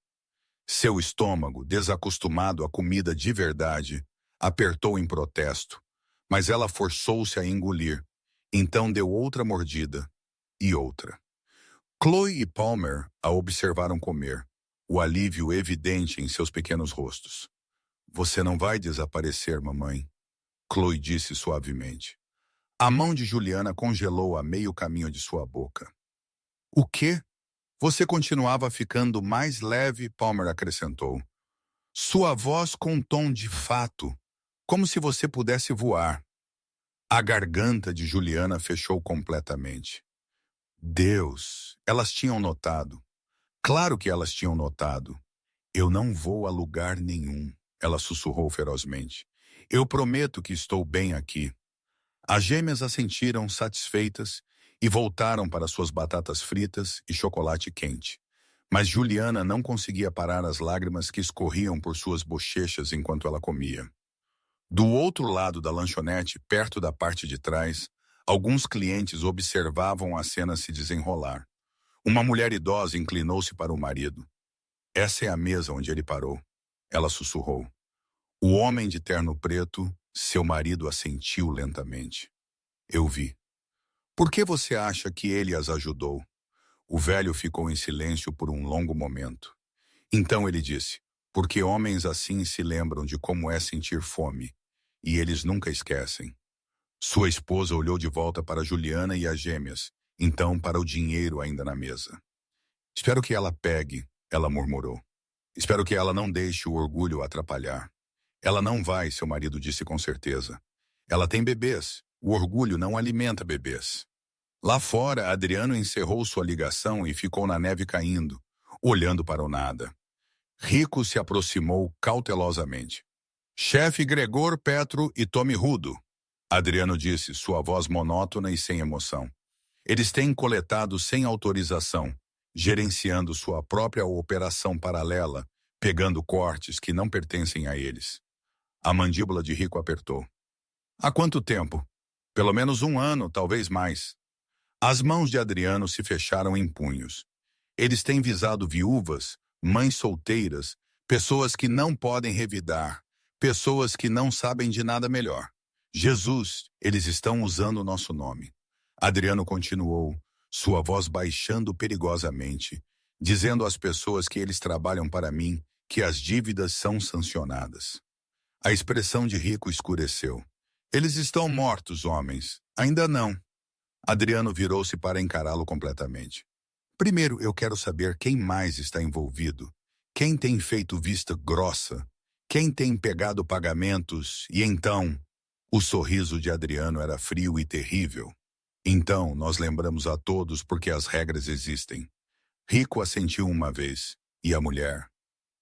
Seu estômago, desacostumado à comida de verdade, apertou em protesto, mas ela forçou-se a engolir, então deu outra mordida e outra. Chloe e Palmer a observaram comer, o alívio evidente em seus pequenos rostos. Você não vai desaparecer, mamãe, Chloe disse suavemente. A mão de Juliana congelou a meio caminho de sua boca. O quê? Você continuava ficando mais leve, Palmer acrescentou. Sua voz com um tom de fato, como se você pudesse voar. A garganta de Juliana fechou completamente. Deus, elas tinham notado. Claro que elas tinham notado. Eu não vou a lugar nenhum, ela sussurrou ferozmente. Eu prometo que estou bem aqui. As gêmeas assentiram satisfeitas e voltaram para suas batatas fritas e chocolate quente. Mas Juliana não conseguia parar as lágrimas que escorriam por suas bochechas enquanto ela comia. Do outro lado da lanchonete, perto da parte de trás, alguns clientes observavam a cena se desenrolar. Uma mulher idosa inclinou-se para o marido. Essa é a mesa onde ele parou. Ela sussurrou. O homem de terno preto, seu marido assentiu lentamente. Eu vi. Por que você acha que ele as ajudou? O velho ficou em silêncio por um longo momento. Então ele disse, porque homens assim se lembram de como é sentir fome, e eles nunca esquecem. Sua esposa olhou de volta para Juliana e as gêmeas, então para o dinheiro ainda na mesa. Espero que ela pegue, ela murmurou. Espero que ela não deixe o orgulho atrapalhar. Ela não vai, seu marido disse com certeza. Ela tem bebês, O orgulho não alimenta bebês. Lá fora, Adriano encerrou sua ligação e ficou na neve caindo, olhando para o nada. Rico se aproximou cautelosamente. Chefe Gregor, Petro e Tome Rudo, Adriano disse, sua voz monótona e sem emoção. Eles têm coletado sem autorização, gerenciando sua própria operação paralela, pegando cortes que não pertencem a eles. A mandíbula de Rico apertou. Há quanto tempo? Pelo menos 1 ano, talvez mais. As mãos de Adriano se fecharam em punhos. Eles têm visado viúvas, mães solteiras, pessoas que não podem revidar, pessoas que não sabem de nada melhor. Jesus, eles estão usando o nosso nome. Adriano continuou, sua voz baixando perigosamente, dizendo às pessoas que eles trabalham para mim que as dívidas são sancionadas. A expressão de Rico escureceu. Eles estão mortos, homens. Ainda não. Adriano virou-se para encará-lo completamente. Primeiro, eu quero saber quem mais está envolvido. Quem tem feito vista grossa? Quem tem pegado pagamentos? E então... O sorriso de Adriano era frio e terrível. Então, nós lembramos a todos porque as regras existem. Rico assentiu uma vez. E a mulher?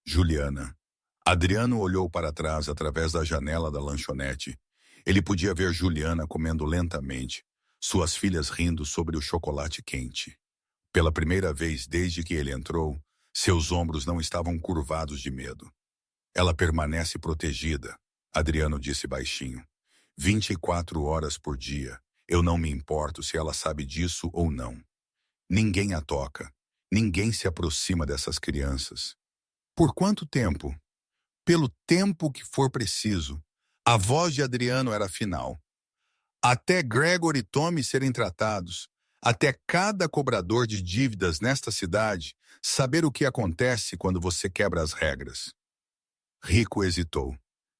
Juliana. Adriano olhou para trás através da janela da lanchonete. Ele podia ver Juliana comendo lentamente, suas filhas rindo sobre o chocolate quente. Pela primeira vez desde que ele entrou, seus ombros não estavam curvados de medo. Ela permanece protegida, Adriano disse baixinho. 24 horas por dia. Eu não me importo se ela sabe disso ou não. Ninguém a toca. Ninguém se aproxima dessas crianças. Por quanto tempo? Pelo tempo que for preciso. A voz de Adriano era final. Até Gregor e Tommy serem tratados, até cada cobrador de dívidas nesta cidade saber o que acontece quando você quebra as regras. Rico hesitou.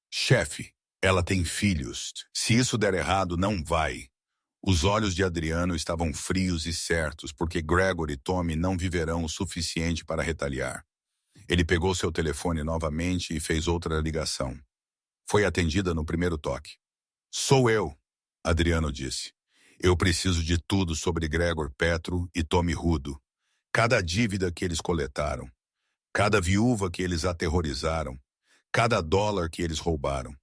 Chefe, ela tem filhos. Se isso der errado, não vai. Os olhos de Adriano estavam frios e certos, porque Gregor e Tommy não viverão o suficiente para retaliar. Ele pegou seu telefone novamente e fez outra ligação. Foi atendida no primeiro toque. Sou eu, Adriano disse. Eu preciso de tudo sobre Gregor Petro e Tome Rudo. Cada dívida que eles coletaram. Cada viúva que eles aterrorizaram. Cada dólar que eles roubaram.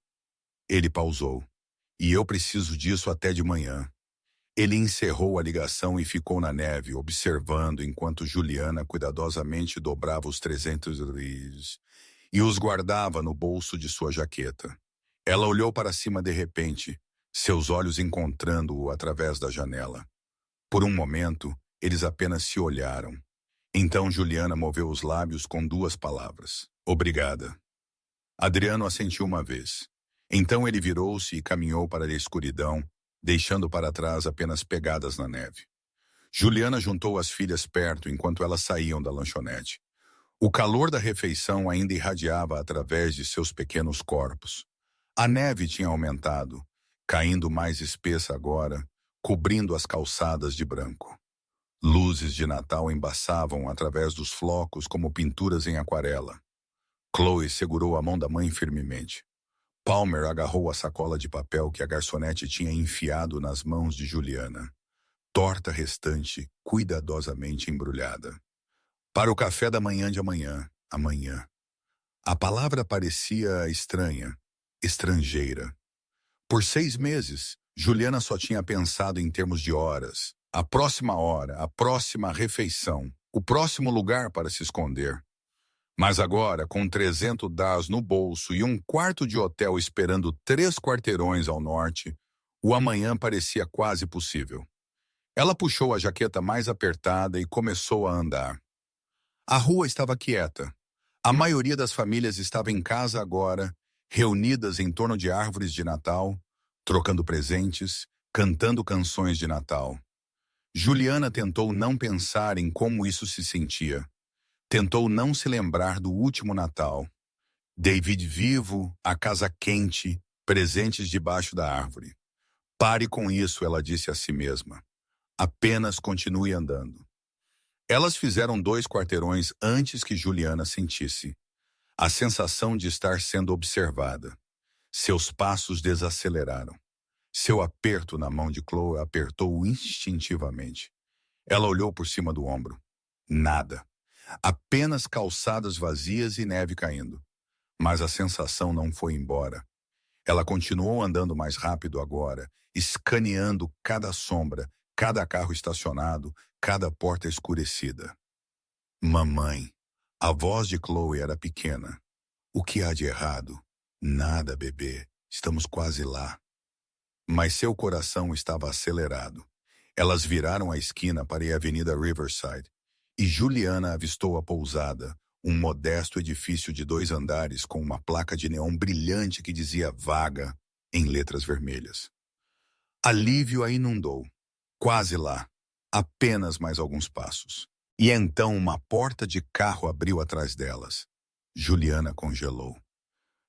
Ele pausou. E eu preciso disso até de manhã. Ele encerrou a ligação e ficou na neve, observando enquanto Juliana cuidadosamente dobrava os 300 reais e os guardava no bolso de sua jaqueta. Ela olhou para cima de repente, seus olhos encontrando-o através da janela. Por um momento, eles apenas se olharam. Então Juliana moveu os lábios com 2 palavras. Obrigada. Adriano assentiu uma vez. Então ele virou-se e caminhou para a escuridão, deixando para trás apenas pegadas na neve. Juliana juntou as filhas perto enquanto elas saíam da lanchonete. O calor da refeição ainda irradiava através de seus pequenos corpos. A neve tinha aumentado, caindo mais espessa agora, cobrindo as calçadas de branco. Luzes de Natal embaçavam através dos flocos como pinturas em aquarela. Chloe segurou a mão da mãe firmemente. Palmer agarrou a sacola de papel que a garçonete tinha enfiado nas mãos de Juliana. Torta restante, cuidadosamente embrulhada. Para o café da manhã de amanhã. A palavra parecia estranha, estrangeira. Por 6 meses, Juliana só tinha pensado em termos de horas. A próxima hora, a próxima refeição, o próximo lugar para se esconder. Mas agora, com 300 DAS no bolso e um quarto de hotel esperando 3 quarteirões ao norte, o amanhã parecia quase possível. Ela puxou a jaqueta mais apertada e começou a andar. A rua estava quieta. A maioria das famílias estava em casa agora, reunidas em torno de árvores de Natal, trocando presentes, cantando canções de Natal. Juliana tentou não pensar em como isso se sentia. Tentou não se lembrar do último Natal. David vivo, a casa quente, presentes debaixo da árvore. Pare com isso, ela disse a si mesma. Apenas continue andando. Elas fizeram 2 quarteirões antes que Juliana sentisse. A sensação de estar sendo observada. Seus passos desaceleraram. Seu aperto na mão de Chloe apertou instintivamente. Ela olhou por cima do ombro. Nada. Apenas calçadas vazias e neve caindo. Mas a sensação não foi embora. Ela continuou andando mais rápido agora, escaneando cada sombra, cada carro estacionado, cada porta escurecida. Mamãe. A voz de Chloe era pequena. O que há de errado? Nada, bebê. Estamos quase lá. Mas seu coração estava acelerado. Elas viraram a esquina para a Avenida Riverside, e Juliana avistou a pousada, um modesto edifício de 2 andares com uma placa de neon brilhante que dizia vaga em letras vermelhas. Alívio a inundou. Quase lá. Apenas mais alguns passos. E então uma porta de carro abriu atrás delas. Juliana congelou.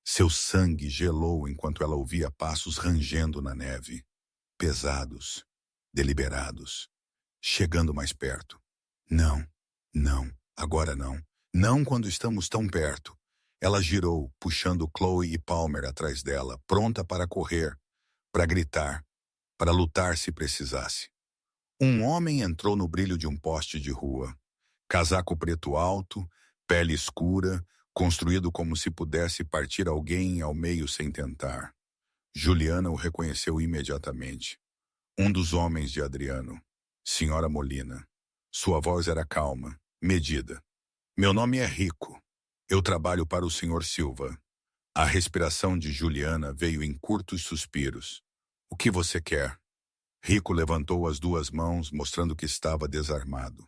Seu sangue gelou enquanto ela ouvia passos rangendo na neve. Pesados, deliberados, chegando mais perto. Não, não, agora não. Não quando estamos tão perto. Ela girou, puxando Chloe e Palmer atrás dela, pronta para correr, para gritar, para lutar se precisasse. Um homem entrou no brilho de um poste de rua. Casaco preto alto, pele escura, construído como se pudesse partir alguém ao meio sem tentar. Juliana o reconheceu imediatamente. Um dos homens de Adriano, Senhora Molina. Sua voz era calma, medida. Meu nome é Rico. Eu trabalho para o Sr. Silva. A respiração de Juliana veio em curtos suspiros. O que você quer? Rico levantou as 2 mãos, mostrando que estava desarmado.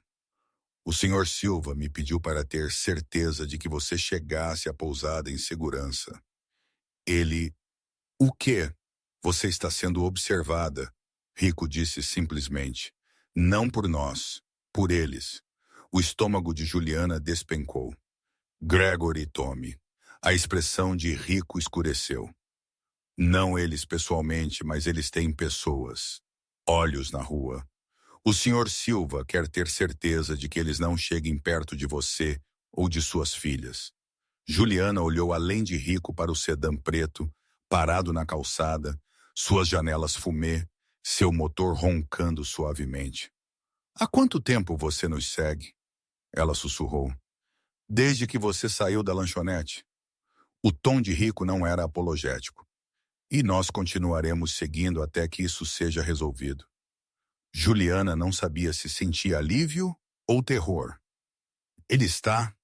O Sr. Silva me pediu para ter certeza de que você chegasse à pousada em segurança. Ele... O quê? Você está sendo observada, Rico disse simplesmente. Não por nós, por eles. O estômago de Juliana despencou. Gregory e Tommy. A expressão de Rico escureceu. Não eles pessoalmente, mas eles têm pessoas. Olhos na rua. O Sr. Silva quer ter certeza de que eles não cheguem perto de você ou de suas filhas. Juliana olhou além de Rico para o sedã preto, parado na calçada, suas janelas fumê, seu motor roncando suavemente. Há quanto tempo você nos segue? Ela sussurrou. Desde que você saiu da lanchonete. O tom de Rico não era apologético. E nós continuaremos seguindo até que isso seja resolvido. Juliana não sabia se sentia alívio ou terror. Ele está...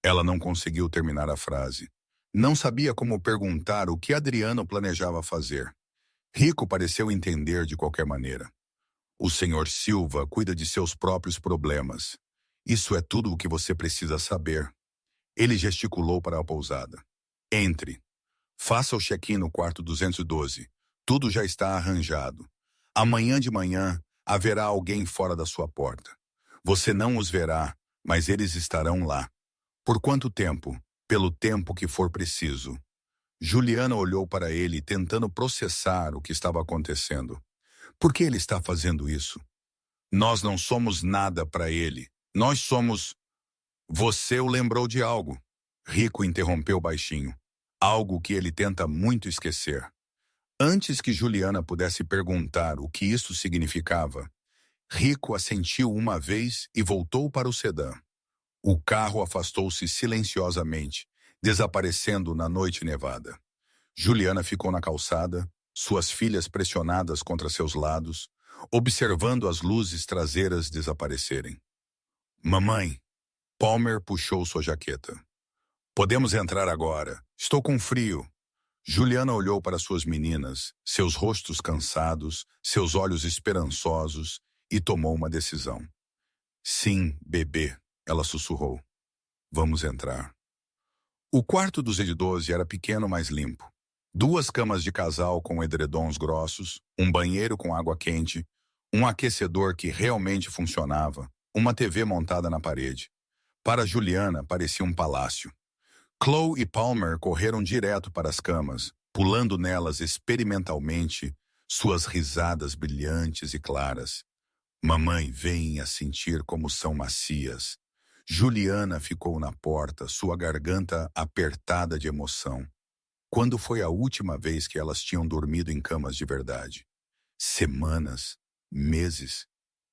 Ela não conseguiu terminar a frase. Não sabia como perguntar o que Adriano planejava fazer. Rico pareceu entender de qualquer maneira. O Sr. Silva cuida de seus próprios problemas. Isso é tudo o que você precisa saber. Ele gesticulou para a pousada. Entre. Faça o check-in no quarto 212. Tudo já está arranjado. Amanhã de manhã haverá alguém fora da sua porta. Você não os verá, mas eles estarão lá. Por quanto tempo? Pelo tempo que for preciso. Juliana olhou para ele, tentando processar o que estava acontecendo. Por que ele está fazendo isso? Nós não somos nada para ele. Nós somos... Você o lembrou de algo. Rico interrompeu baixinho. Algo que ele tenta muito esquecer. Antes que Juliana pudesse perguntar o que isso significava, Rico assentiu uma vez e voltou para o sedã. O carro afastou-se silenciosamente, desaparecendo na noite nevada. Juliana ficou na calçada, suas filhas pressionadas contra seus lados, observando as luzes traseiras desaparecerem. Mamãe, Palmer puxou sua jaqueta. Podemos entrar agora. Estou com frio. Juliana olhou para suas meninas, seus rostos cansados, seus olhos esperançosos, e tomou uma decisão. Sim, bebê, ela sussurrou. Vamos entrar. O quarto dos Z12 era pequeno, mas limpo. 2 camas de casal com edredons grossos, um banheiro com água quente, um aquecedor que realmente funcionava, uma TV montada na parede. Para Juliana, parecia um palácio. Chloe e Palmer correram direto para as camas, pulando nelas experimentalmente, suas risadas brilhantes e claras. Mamãe, venha sentir como são macias. Juliana ficou na porta, sua garganta apertada de emoção. Quando foi a última vez que elas tinham dormido em camas de verdade? Semanas, meses.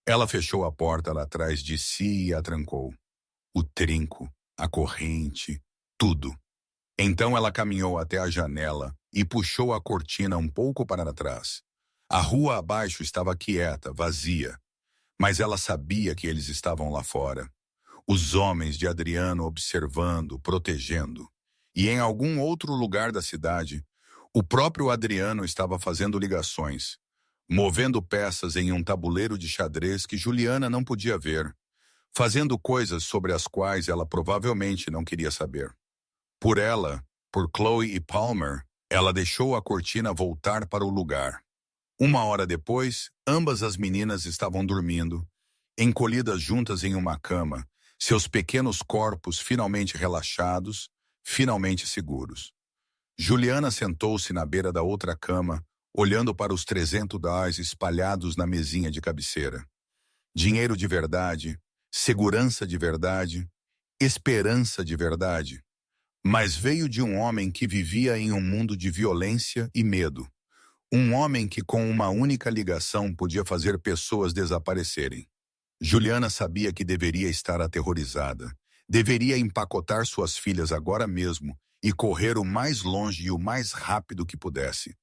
Ela fechou a porta lá atrás de si e a trancou. O trinco, a corrente, tudo. Então ela caminhou até a janela e puxou a cortina um pouco para trás. A rua abaixo estava quieta, vazia, mas ela sabia que eles estavam lá fora. Os homens de Adriano observando, protegendo. E em algum outro lugar da cidade, o próprio Adriano estava fazendo ligações, movendo peças em um tabuleiro de xadrez que Juliana não podia ver, fazendo coisas sobre as quais ela provavelmente não queria saber. Por ela, por Chloe e Palmer, ela deixou a cortina voltar para o lugar. Uma hora depois, ambas as meninas estavam dormindo, encolhidas juntas em uma cama, seus pequenos corpos finalmente relaxados, finalmente seguros. Juliana sentou-se na beira da outra cama, olhando para os $300 espalhados na mesinha de cabeceira. Dinheiro de verdade, segurança de verdade, esperança de verdade. Mas veio de um homem que vivia em um mundo de violência e medo. Um homem que com uma única ligação podia fazer pessoas desaparecerem. Juliana sabia que deveria estar aterrorizada. Deveria empacotar suas filhas agora mesmo e correr o mais longe e o mais rápido que pudesse.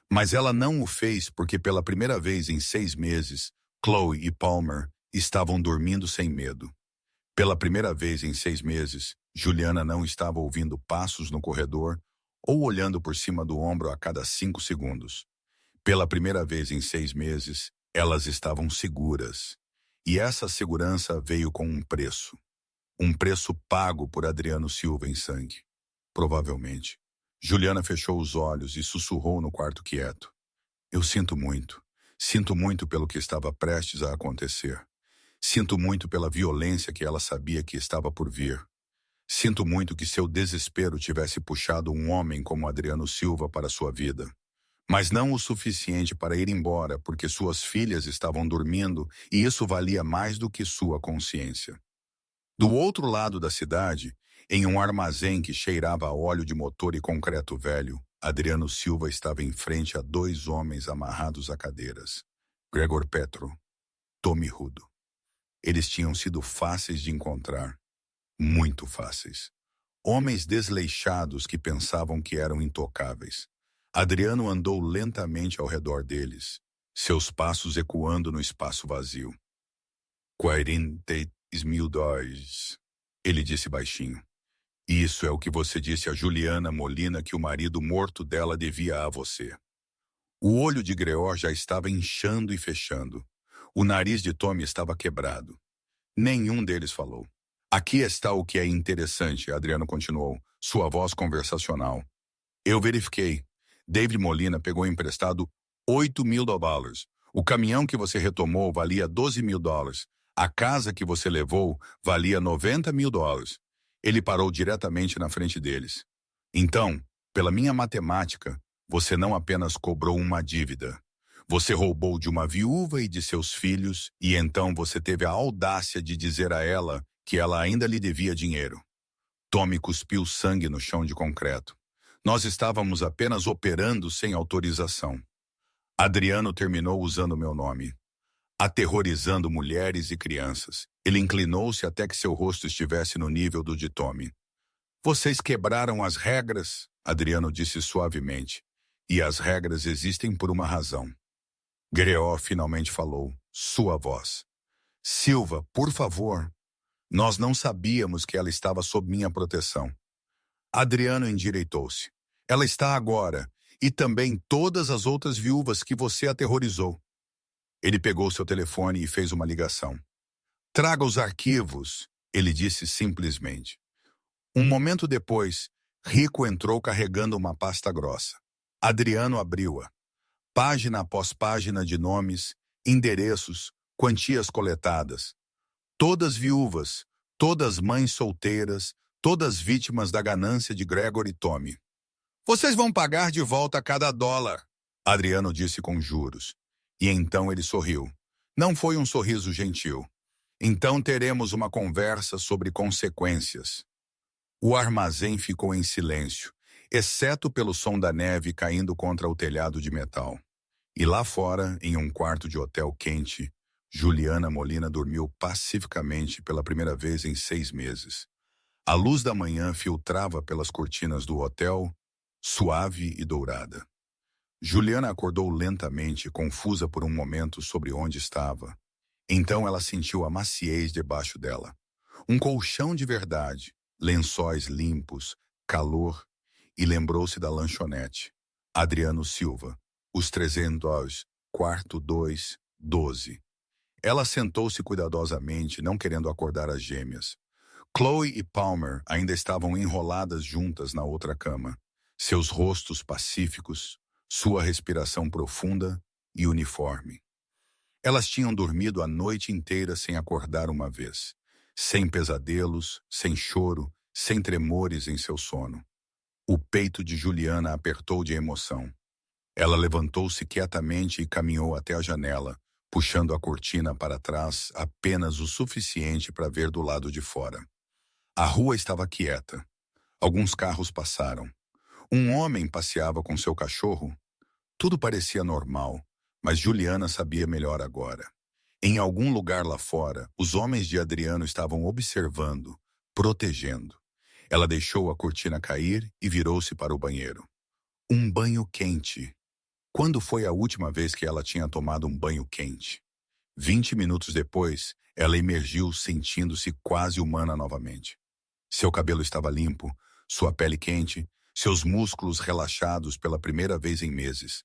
Mas ela não o fez porque pela primeira vez em 6 meses, Chloe e Palmer estavam dormindo sem medo. Pela primeira vez em 6 meses, Juliana não estava ouvindo passos no corredor ou olhando por cima do ombro a cada 5 segundos. Pela primeira vez em 6 meses, elas estavam seguras. E essa segurança veio com um preço. Um preço pago por Adriano Silva em sangue. Provavelmente. Juliana fechou os olhos e sussurrou no quarto quieto. Eu sinto muito. Sinto muito pelo que estava prestes a acontecer. Sinto muito pela violência que ela sabia que estava por vir. Sinto muito que seu desespero tivesse puxado um homem como Adriano Silva para sua vida. Mas não o suficiente para ir embora porque suas filhas estavam dormindo e isso valia mais do que sua consciência. Do outro lado da cidade, em um armazém que cheirava a óleo de motor e concreto velho, Adriano Silva estava em frente a 2 homens amarrados a cadeiras. Gregor Petro, Tommy Rudo. Eles tinham sido fáceis de encontrar. Muito fáceis. Homens desleixados que pensavam que eram intocáveis. Adriano andou lentamente ao redor deles, seus passos ecoando no espaço vazio. $43.000, ele disse baixinho. Isso é o que você disse a Juliana Molina que o marido morto dela devia a você. O olho de Greor já estava inchando e fechando. O nariz de Tommy estava quebrado. Nenhum deles falou. Aqui está o que é interessante, Adriano continuou, sua voz conversacional. Eu verifiquei. David Molina pegou emprestado $8.000. O caminhão que você retomou valia $12.000. A casa que você levou valia $90.000. Ele parou diretamente na frente deles. Então, pela minha matemática, você não apenas cobrou uma dívida. Você roubou de uma viúva e de seus filhos, e então você teve a audácia de dizer a ela que ela ainda lhe devia dinheiro. Tommy cuspiu sangue no chão de concreto. Nós estávamos apenas operando sem autorização. Adriano terminou usando meu nome, aterrorizando mulheres e crianças. Ele inclinou-se até que seu rosto estivesse no nível do de Tommy. Vocês quebraram as regras, Adriano disse suavemente, e as regras existem por uma razão. Greor finalmente falou, sua voz. Silva, por favor. Nós não sabíamos que ela estava sob minha proteção. Adriano endireitou-se. Ela está agora, e também todas as outras viúvas que você aterrorizou. Ele pegou seu telefone e fez uma ligação. Traga os arquivos, ele disse simplesmente. Um momento depois, Rico entrou carregando uma pasta grossa. Adriano abriu-a. Página após página de nomes, endereços, quantias coletadas. Todas viúvas, todas mães solteiras, todas vítimas da ganância de Gregor e Tommy. Vocês vão pagar de volta cada $1, Adriano disse com juros. E então ele sorriu. Não foi um sorriso gentil. Então teremos uma conversa sobre consequências. O armazém ficou em silêncio, exceto pelo som da neve caindo contra o telhado de metal. E lá fora, em um quarto de hotel quente, Juliana Molina dormiu pacificamente pela primeira vez em 6 meses. A luz da manhã filtrava pelas cortinas do hotel, suave e dourada. Juliana acordou lentamente, confusa por um momento sobre onde estava. Então ela sentiu a maciez debaixo dela. Um colchão de verdade, lençóis limpos, calor, e lembrou-se da lanchonete. Adriano Silva, os 300, quarto 2, 12. Ela sentou-se cuidadosamente, não querendo acordar as gêmeas. Chloe e Palmer ainda estavam enroladas juntas na outra cama, seus rostos pacíficos, sua respiração profunda e uniforme. Elas tinham dormido a noite inteira sem acordar uma vez, sem pesadelos, sem choro, sem tremores em seu sono. O peito de Juliana apertou de emoção. Ela levantou-se quietamente e caminhou até a janela, puxando a cortina para trás apenas o suficiente para ver do lado de fora. A rua estava quieta. Alguns carros passaram. Um homem passeava com seu cachorro. Tudo parecia normal, mas Juliana sabia melhor agora. Em algum lugar lá fora, os homens de Adriano estavam observando, protegendo. Ela deixou a cortina cair e virou-se para o banheiro. Um banho quente. Quando foi a última vez que ela tinha tomado um banho quente? 20 minutos depois, ela emergiu sentindo-se quase humana novamente. Seu cabelo estava limpo, sua pele quente, seus músculos relaxados pela primeira vez em meses.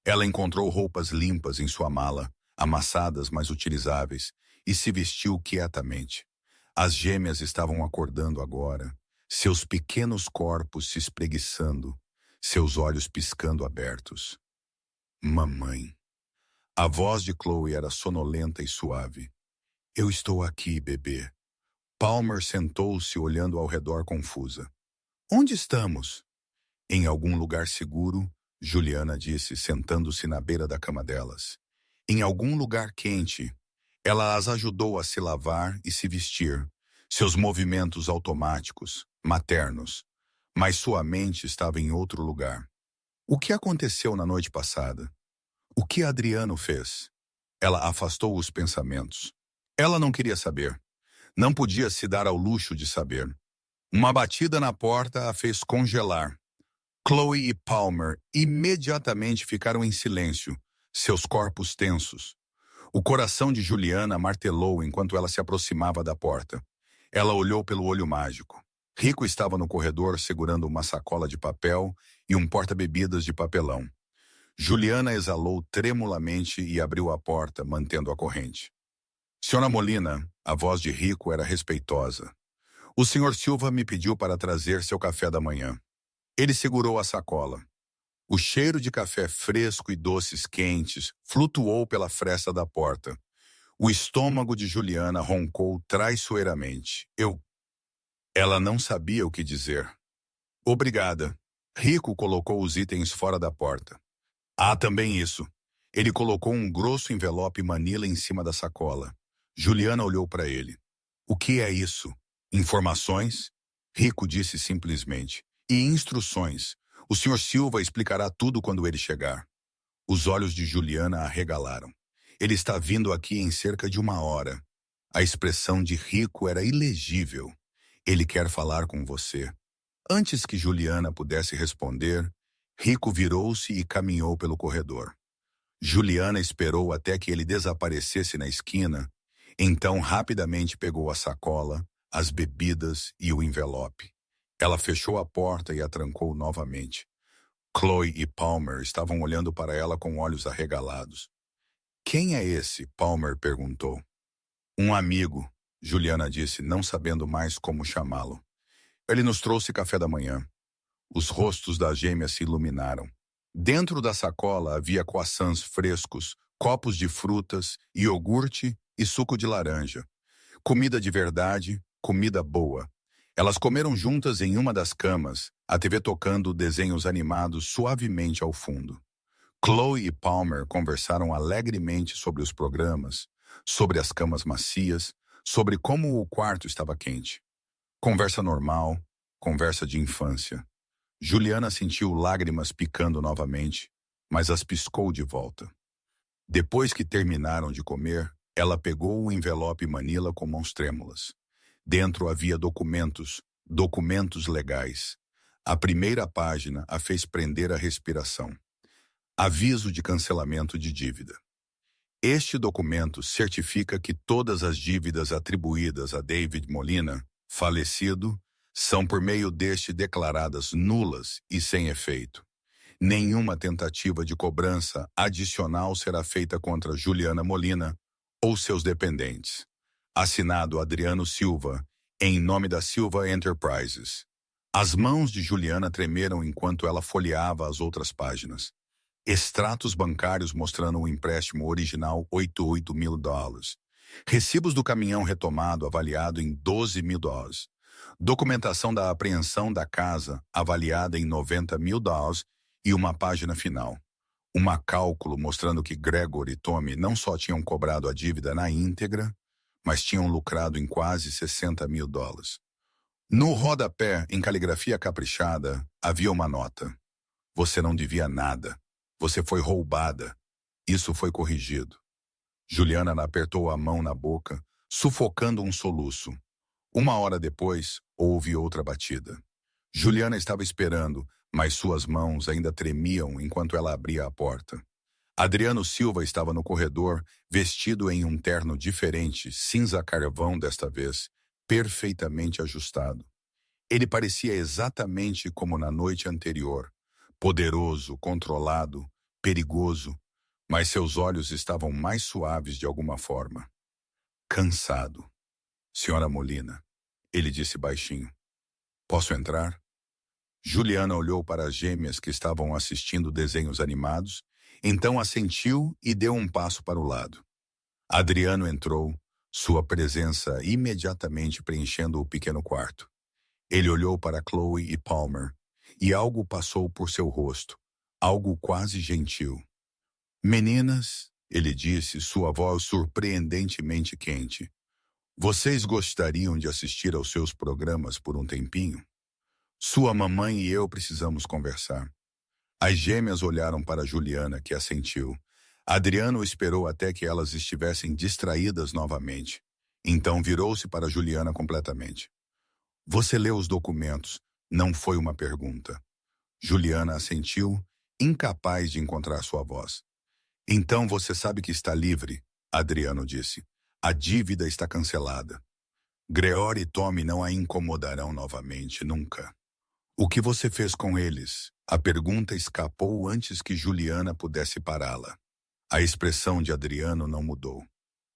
Ela encontrou roupas limpas em sua mala, amassadas mas utilizáveis, e se vestiu quietamente. As gêmeas estavam acordando agora, seus pequenos corpos se espreguiçando, seus olhos piscando abertos. Mamãe. A voz de Chloe era sonolenta e suave. Eu estou aqui, bebê. Palmer sentou-se olhando ao redor confusa. Onde estamos? Em algum lugar seguro, Juliana disse, sentando-se na beira da cama delas. Em algum lugar quente. Ela as ajudou a se lavar e se vestir, seus movimentos automáticos, maternos. Mas sua mente estava em outro lugar. O que aconteceu na noite passada? O que Adriano fez? Ela afastou os pensamentos. Ela não queria saber. Não podia se dar ao luxo de saber. Uma batida na porta a fez congelar. Chloe e Palmer imediatamente ficaram em silêncio, seus corpos tensos. O coração de Juliana martelou enquanto ela se aproximava da porta. Ela olhou pelo olho mágico. Rico estava no corredor segurando uma sacola de papel e um porta-bebidas de papelão. Juliana exalou tremulamente e abriu a porta, mantendo a corrente. Senhora Molina, a voz de Rico era respeitosa. O senhor Silva me pediu para trazer seu café da manhã. Ele segurou a sacola. O cheiro de café fresco e doces quentes flutuou pela fresta da porta. O estômago de Juliana roncou traiçoeiramente. Ela não sabia o que dizer. Obrigada. Rico colocou os itens fora da porta. Ah, também isso. Ele colocou um grosso envelope manila em cima da sacola. Juliana olhou para ele. O que é isso? Informações? Rico disse simplesmente. E instruções. O senhor Silva explicará tudo quando ele chegar. Os olhos de Juliana arregalaram. Ele está vindo aqui em cerca de 1 hora. A expressão de Rico era ilegível. Ele quer falar com você. Antes que Juliana pudesse responder, Rico virou-se e caminhou pelo corredor. Juliana esperou até que ele desaparecesse na esquina, então rapidamente pegou a sacola, as bebidas e o envelope. Ela fechou a porta e a trancou novamente. Chloe e Palmer estavam olhando para ela com olhos arregalados. Quem é esse? Palmer perguntou. Um amigo, Juliana disse, não sabendo mais como chamá-lo. Ele nos trouxe café da manhã. Os rostos das gêmeas se iluminaram. Dentro da sacola havia croissants frescos, copos de frutas, iogurte e suco de laranja. Comida de verdade, comida boa. Elas comeram juntas em uma das camas, a TV tocando desenhos animados suavemente ao fundo. Chloe e Palmer conversaram alegremente sobre os programas, sobre as camas macias, sobre como o quarto estava quente. Conversa normal, conversa de infância. Juliana sentiu lágrimas picando novamente, mas as piscou de volta. Depois que terminaram de comer, ela pegou o envelope manila com mãos trêmulas. Dentro havia documentos legais. A primeira página a fez prender a respiração. Aviso de cancelamento de dívida. Este documento certifica que todas as dívidas atribuídas a David Molina, falecido, são por meio deste declaradas nulas e sem efeito. Nenhuma tentativa de cobrança adicional será feita contra Juliana Molina ou seus dependentes. Assinado Adriano Silva, em nome da Silva Enterprises. As mãos de Juliana tremeram enquanto ela folheava as outras páginas. Extratos bancários mostrando o empréstimo original $88 mil. Recibos do caminhão retomado avaliado em $12 mil. Documentação da apreensão da casa avaliada em $90 mil e uma página final. Cálculo mostrando que Gregor e Tommy não só tinham cobrado a dívida na íntegra, mas tinham lucrado em quase $60 mil. No rodapé, em caligrafia caprichada, havia uma nota. Você não devia nada. Você foi roubada. Isso foi corrigido. Juliana apertou a mão na boca, sufocando um soluço. 1 hora depois, houve outra batida. Juliana estava esperando, mas suas mãos ainda tremiam enquanto ela abria a porta. Adriano Silva estava no corredor, vestido em um terno diferente, cinza carvão desta vez, perfeitamente ajustado. Ele parecia exatamente como na noite anterior, poderoso, controlado, perigoso, mas seus olhos estavam mais suaves de alguma forma. Cansado. Senhora Molina, ele disse baixinho. Posso entrar? Juliana olhou para as gêmeas que estavam assistindo desenhos animados, então assentiu e deu um passo para o lado. Adriano entrou, sua presença imediatamente preenchendo o pequeno quarto. Ele olhou para Chloe e Palmer, e algo passou por seu rosto, algo quase gentil. Meninas, ele disse, sua voz surpreendentemente quente. Vocês gostariam de assistir aos seus programas por um tempinho? Sua mamãe e eu precisamos conversar. As gêmeas olharam para Juliana, que assentiu. Adriano esperou até que elas estivessem distraídas novamente. Então virou-se para Juliana completamente. Você leu os documentos, não foi uma pergunta. Juliana assentiu, incapaz de encontrar sua voz. Então você sabe que está livre, Adriano disse. A dívida está cancelada. Greor e Tommy não a incomodarão novamente, nunca. O que você fez com eles? A pergunta escapou antes que Juliana pudesse pará-la. A expressão de Adriano não mudou.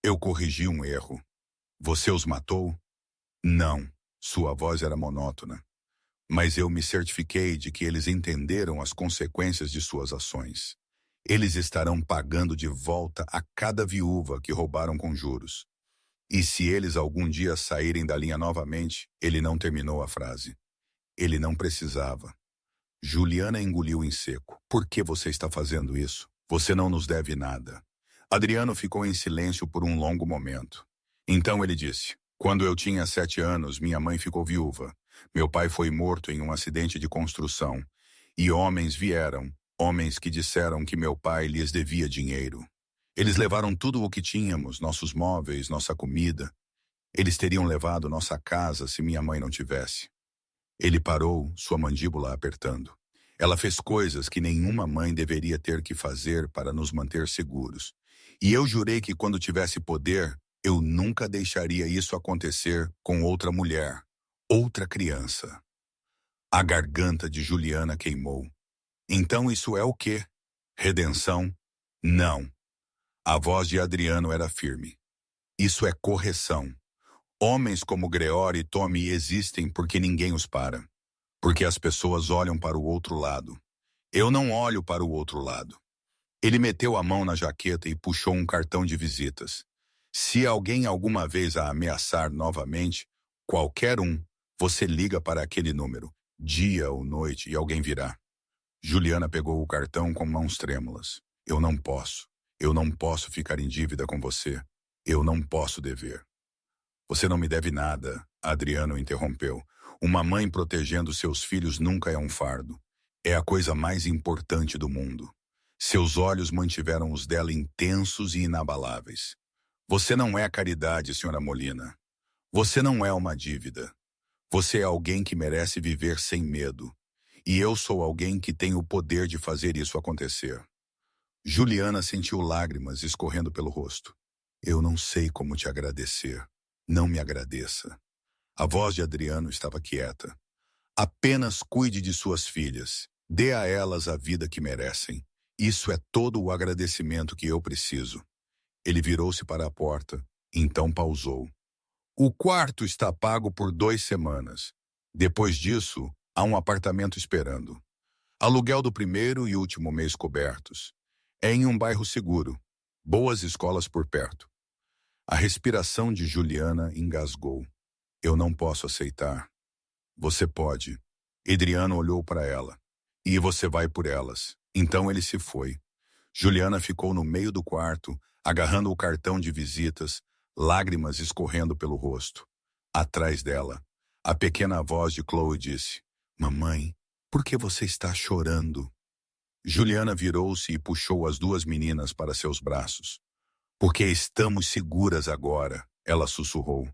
Eu corrigi um erro. Você os matou? Não. Sua voz era monótona. Mas eu me certifiquei de que eles entenderam as consequências de suas ações. Eles estarão pagando de volta a cada viúva que roubaram com juros. E se eles algum dia saírem da linha novamente, ele não terminou a frase. Ele não precisava. Juliana engoliu em seco. Por que você está fazendo isso? Você não nos deve nada. Adriano ficou em silêncio por um longo momento. Então ele disse, quando eu tinha 7 anos, minha mãe ficou viúva. Meu pai foi morto em um acidente de construção. E homens vieram, homens que disseram que meu pai lhes devia dinheiro. Eles levaram tudo o que tínhamos, nossos móveis, nossa comida. Eles teriam levado nossa casa se minha mãe não tivesse. Ele parou, sua mandíbula apertando. Ela fez coisas que nenhuma mãe deveria ter que fazer para nos manter seguros. E eu jurei que quando tivesse poder, eu nunca deixaria isso acontecer com outra mulher, outra criança. A garganta de Juliana queimou. Então isso é o quê? Redenção? Não. A voz de Adriano era firme. Isso é correção. Homens como Greor e Tommy existem porque ninguém os para. Porque as pessoas olham para o outro lado. Eu não olho para o outro lado. Ele meteu a mão na jaqueta e puxou um cartão de visitas. Se alguém alguma vez a ameaçar novamente, qualquer um, você liga para aquele número, dia ou noite, e alguém virá. Juliana pegou o cartão com mãos trêmulas. Eu não posso. Eu não posso ficar em dívida com você. Eu não posso dever. Você não me deve nada, Adriano interrompeu. Uma mãe protegendo seus filhos nunca é um fardo. É a coisa mais importante do mundo. Seus olhos mantiveram os dela intensos e inabaláveis. Você não é caridade, senhora Molina. Você não é uma dívida. Você é alguém que merece viver sem medo. E eu sou alguém que tem o poder de fazer isso acontecer. Juliana sentiu lágrimas escorrendo pelo rosto. Eu não sei como te agradecer. Não me agradeça. A voz de Adriano estava quieta. Apenas cuide de suas filhas. Dê a elas a vida que merecem. Isso é todo o agradecimento que eu preciso. Ele virou-se para a porta, então pausou. O quarto está pago por 2 semanas. Depois disso, há um apartamento esperando. Aluguel do primeiro e último mês cobertos. É em um bairro seguro. Boas escolas por perto. A respiração de Juliana engasgou. Eu não posso aceitar. Você pode. Adriano olhou para ela. E você vai por elas. Então ele se foi. Juliana ficou no meio do quarto, agarrando o cartão de visitas, lágrimas escorrendo pelo rosto. Atrás dela, a pequena voz de Chloe disse: Mamãe, por que você está chorando? Juliana virou-se e puxou as 2 meninas para seus braços. Porque estamos seguras agora, ela sussurrou.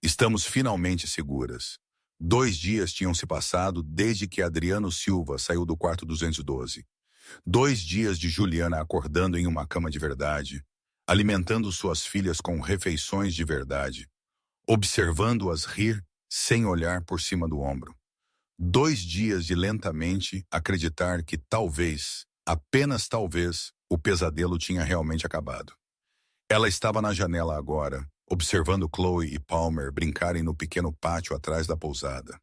Estamos finalmente seguras. 2 dias tinham se passado desde que Adriano Silva saiu do quarto 212. 2 dias de Juliana acordando em uma cama de verdade, alimentando suas filhas com refeições de verdade, observando-as rir sem olhar por cima do ombro. 2 dias de lentamente acreditar que talvez, apenas talvez, o pesadelo tinha realmente acabado. Ela estava na janela agora, observando Chloe e Palmer brincarem no pequeno pátio atrás da pousada.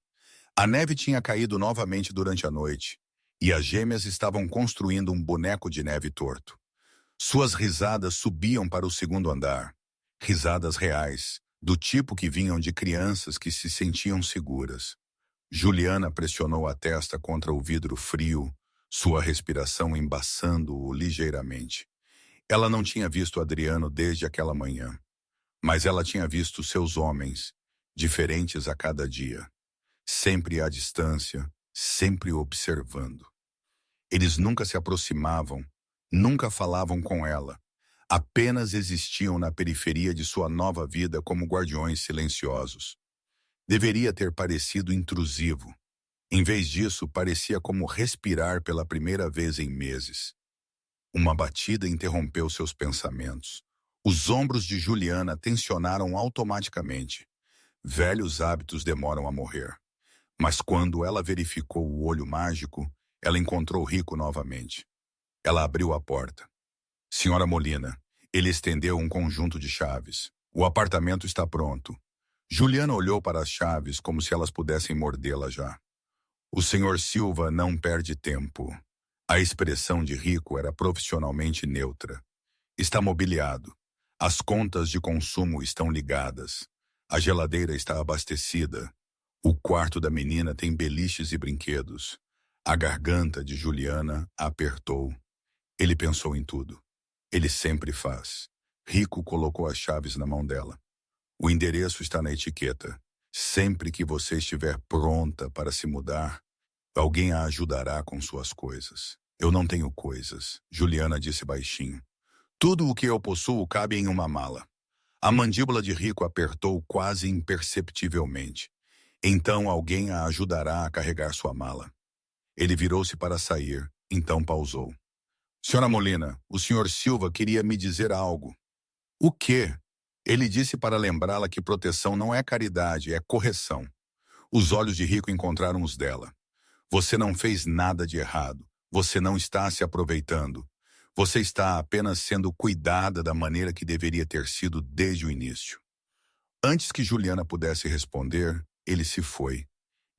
A neve tinha caído novamente durante a noite, e as gêmeas estavam construindo um boneco de neve torto. Suas risadas subiam para o 2º andar. Risadas reais, do tipo que vinham de crianças que se sentiam seguras. Juliana pressionou a testa contra o vidro frio, sua respiração embaçando-o ligeiramente. Ela não tinha visto Adriano desde aquela manhã, mas ela tinha visto seus homens, diferentes a cada dia. Sempre à distância, sempre observando. Eles nunca se aproximavam, nunca falavam com ela. Apenas existiam na periferia de sua nova vida como guardiões silenciosos. Deveria ter parecido intrusivo. Em vez disso, parecia como respirar pela primeira vez em meses. Uma batida interrompeu seus pensamentos. Os ombros de Juliana tensionaram automaticamente. Velhos hábitos demoram a morrer. Mas quando ela verificou o olho mágico, ela encontrou Rico novamente. Ela abriu a porta. Senhora Molina, ele estendeu um conjunto de chaves. O apartamento está pronto. Juliana olhou para as chaves como se elas pudessem mordê-la já. O senhor Silva não perde tempo. A expressão de Rico era profissionalmente neutra. Está mobiliado. As contas de consumo estão ligadas. A geladeira está abastecida. O quarto da menina tem beliches e brinquedos. A garganta de Juliana apertou. Ele pensou em tudo. Ele sempre faz. Rico colocou as chaves na mão dela. O endereço está na etiqueta. Sempre que você estiver pronta para se mudar, alguém a ajudará com suas coisas. Eu não tenho coisas, Juliana disse baixinho. Tudo o que eu possuo cabe em uma mala. A mandíbula de Rico apertou quase imperceptivelmente. Então alguém a ajudará a carregar sua mala. Ele virou-se para sair, então pausou. Senhora Molina, o senhor Silva queria me dizer algo. O quê? Ele disse para lembrá-la que proteção não é caridade, é correção. Os olhos de Rico encontraram os dela. Você não fez nada de errado. Você não está se aproveitando. Você está apenas sendo cuidada da maneira que deveria ter sido desde o início. Antes que Juliana pudesse responder, ele se foi.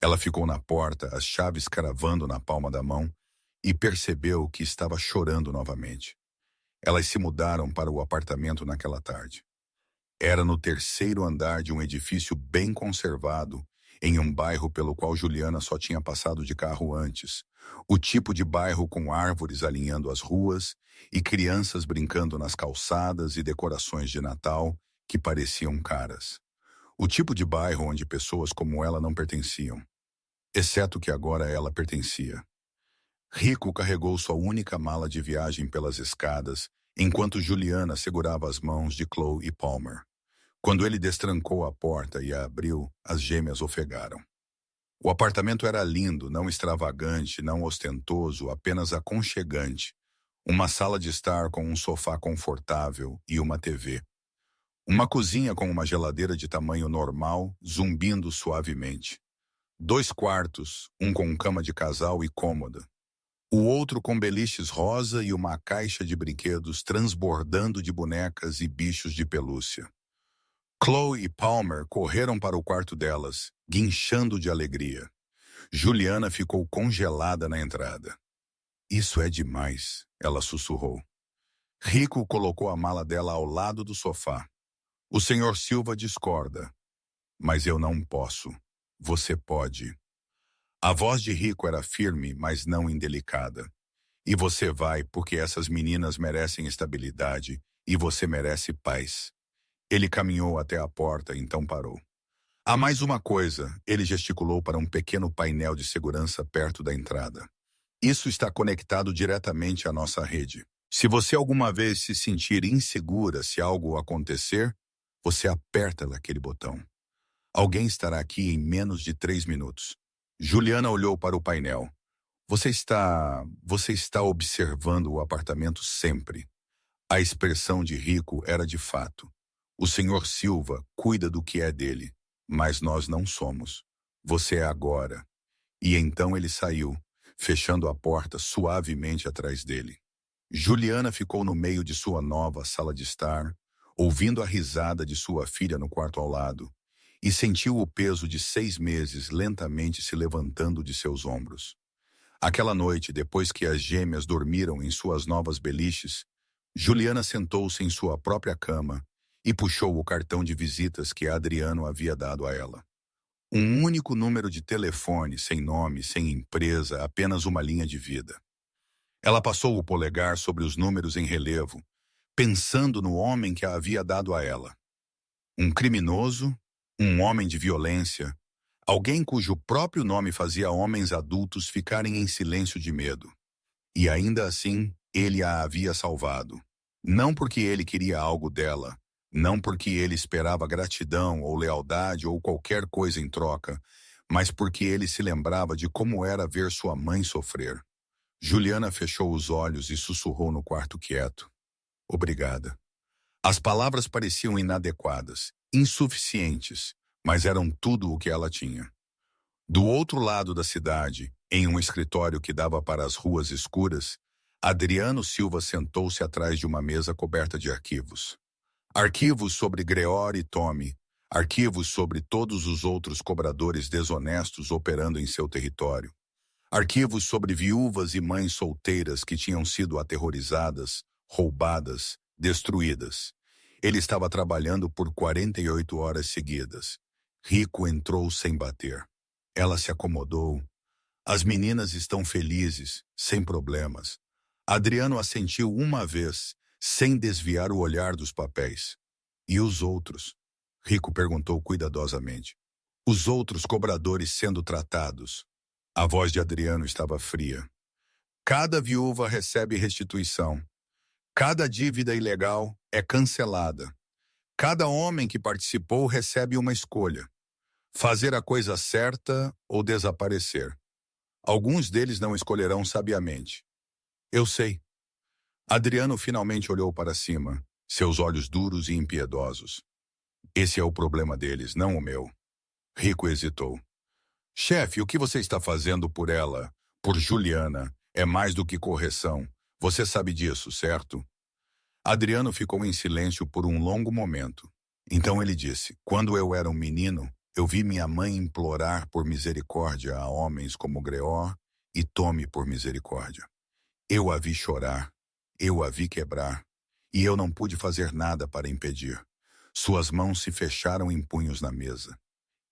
Ela ficou na porta, as chaves cravando na palma da mão, e percebeu que estava chorando novamente. Elas se mudaram para o apartamento naquela tarde. Era no 3º andar de um edifício bem conservado, em um bairro pelo qual Juliana só tinha passado de carro antes. O tipo de bairro com árvores alinhando as ruas e crianças brincando nas calçadas e decorações de Natal que pareciam caras. O tipo de bairro onde pessoas como ela não pertenciam. Exceto que agora ela pertencia. Rico carregou sua única mala de viagem pelas escadas, enquanto Juliana segurava as mãos de Chloe e Palmer. Quando ele destrancou a porta e a abriu, as gêmeas ofegaram. O apartamento era lindo, não extravagante, não ostentoso, apenas aconchegante. Uma sala de estar com um sofá confortável e uma TV. Uma cozinha com uma geladeira de tamanho normal, zumbindo suavemente. 2 quartos, um com cama de casal e cômoda. O outro com beliches rosa e uma caixa de brinquedos transbordando de bonecas e bichos de pelúcia. Chloe e Palmer correram para o quarto delas, guinchando de alegria. Juliana ficou congelada na entrada. Isso é demais, ela sussurrou. Rico colocou a mala dela ao lado do sofá. O Sr. Silva discorda. Mas eu não posso. Você pode. A voz de Rico era firme, mas não indelicada. E você vai porque essas meninas merecem estabilidade e você merece paz. Ele caminhou até a porta, então parou. Há mais uma coisa, ele gesticulou para um pequeno painel de segurança perto da entrada. Isso está conectado diretamente à nossa rede. Se você alguma vez se sentir insegura se algo acontecer, você aperta naquele botão. Alguém estará aqui em menos de 3 minutos. Juliana olhou para o painel. Você está observando o apartamento sempre. A expressão de Rico era de fato. O Sr. Silva cuida do que é dele, mas nós não somos. Você é agora. E então ele saiu, fechando a porta suavemente atrás dele. Juliana ficou no meio de sua nova sala de estar, ouvindo a risada de sua filha no quarto ao lado, e sentiu o peso de 6 meses lentamente se levantando de seus ombros. Aquela noite, depois que as gêmeas dormiram em suas novas beliches, Juliana sentou-se em sua própria cama e puxou o cartão de visitas que Adriano havia dado a ela. Um único número de telefone, sem nome, sem empresa, apenas uma linha de vida. Ela passou o polegar sobre os números em relevo, pensando no homem que a havia dado a ela. Um criminoso, um homem de violência, alguém cujo próprio nome fazia homens adultos ficarem em silêncio de medo. E ainda assim, ele a havia salvado. Não porque ele queria algo dela, não porque ele esperava gratidão ou lealdade ou qualquer coisa em troca, mas porque ele se lembrava de como era ver sua mãe sofrer. Juliana fechou os olhos e sussurrou no quarto quieto. Obrigada. As palavras pareciam inadequadas, insuficientes, mas eram tudo o que ela tinha. Do outro lado da cidade, em um escritório que dava para as ruas escuras, Adriano Silva sentou-se atrás de uma mesa coberta de arquivos. Arquivos sobre Greor e Tommy, arquivos sobre todos os outros cobradores desonestos operando em seu território. Arquivos sobre viúvas e mães solteiras que tinham sido aterrorizadas, roubadas, destruídas. Ele estava trabalhando por 48 horas seguidas. Rico entrou sem bater. Ela se acomodou. As meninas estão felizes, sem problemas. Adriano assentiu uma vez, sem desviar o olhar dos papéis. E os outros? Rico perguntou cuidadosamente. Os outros cobradores sendo tratados. A voz de Adriano estava fria. Cada viúva recebe restituição. Cada dívida ilegal é cancelada. Cada homem que participou recebe uma escolha: fazer a coisa certa ou desaparecer. Alguns deles não escolherão sabiamente. Eu sei. Adriano finalmente olhou para cima, seus olhos duros e impiedosos. Esse é o problema deles, não o meu. Rico hesitou. Chefe, o que você está fazendo por ela, por Juliana, é mais do que correção. Você sabe disso, certo? Adriano ficou em silêncio por um longo momento. Então ele disse: quando eu era um menino, eu vi minha mãe implorar por misericórdia a homens como Greor e Tommy por misericórdia. Eu a vi chorar, eu a vi quebrar, e eu não pude fazer nada para impedir. Suas mãos se fecharam em punhos na mesa.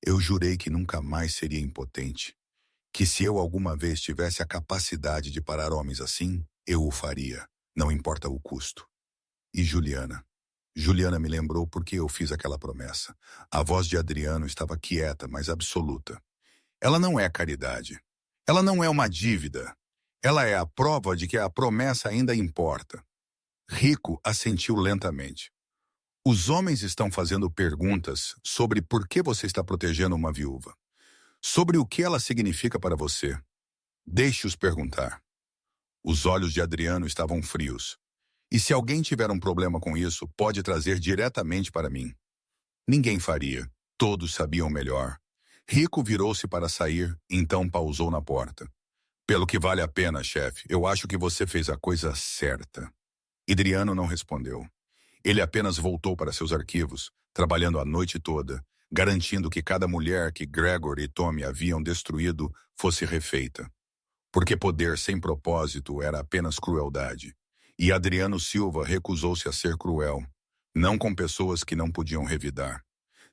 Eu jurei que nunca mais seria impotente, que se eu alguma vez tivesse a capacidade de parar homens assim, eu o faria, não importa o custo. E Juliana? Juliana me lembrou porque eu fiz aquela promessa. A voz de Adriano estava quieta, mas absoluta. Ela não é caridade. Ela não é uma dívida. Ela é a prova de que a promessa ainda importa. Rico assentiu lentamente. Os homens estão fazendo perguntas sobre por que você está protegendo uma viúva. Sobre o que ela significa para você. Deixe-os perguntar. Os olhos de Adriano estavam frios. E se alguém tiver um problema com isso, pode trazer diretamente para mim. Ninguém faria. Todos sabiam melhor. Rico virou-se para sair, então pausou na porta. Pelo que vale a pena, chefe, eu acho que você fez a coisa certa. Adriano não respondeu. Ele apenas voltou para seus arquivos, trabalhando a noite toda, garantindo que cada mulher que Gregor e Tommy haviam destruído fosse refeita. Porque poder sem propósito era apenas crueldade. E Adriano Silva recusou-se a ser cruel, não com pessoas que não podiam revidar,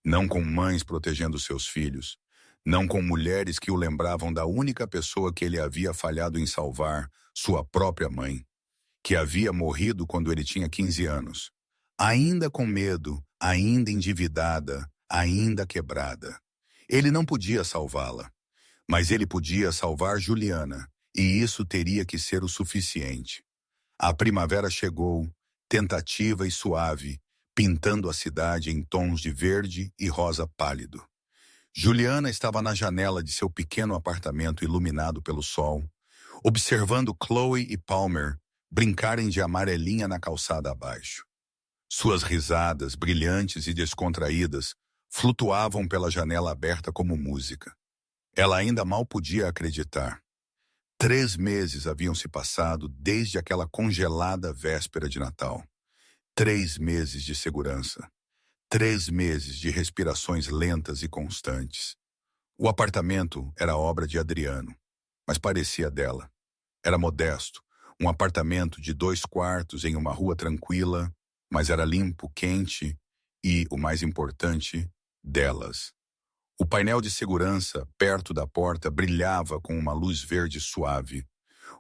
não com mães protegendo seus filhos, não com mulheres que o lembravam da única pessoa que ele havia falhado em salvar, sua própria mãe, que havia morrido quando ele tinha 15 anos. Ainda com medo, ainda endividada, ainda quebrada. Ele não podia salvá-la, mas ele podia salvar Juliana, e isso teria que ser o suficiente. A primavera chegou, tentativa e suave, pintando a cidade em tons de verde e rosa pálido. Juliana estava na janela de seu pequeno apartamento iluminado pelo sol, observando Chloe e Palmer brincarem de amarelinha na calçada abaixo. Suas risadas, brilhantes e descontraídas, flutuavam pela janela aberta como música. Ela ainda mal podia acreditar. 3 meses haviam se passado desde aquela congelada véspera de Natal. 3 meses de segurança. 3 meses de respirações lentas e constantes. O apartamento era obra de Adriano, mas parecia dela. Era modesto, um apartamento de 2 quartos em uma rua tranquila, mas era limpo, quente e, o mais importante, delas. O painel de segurança, perto da porta, brilhava com uma luz verde suave,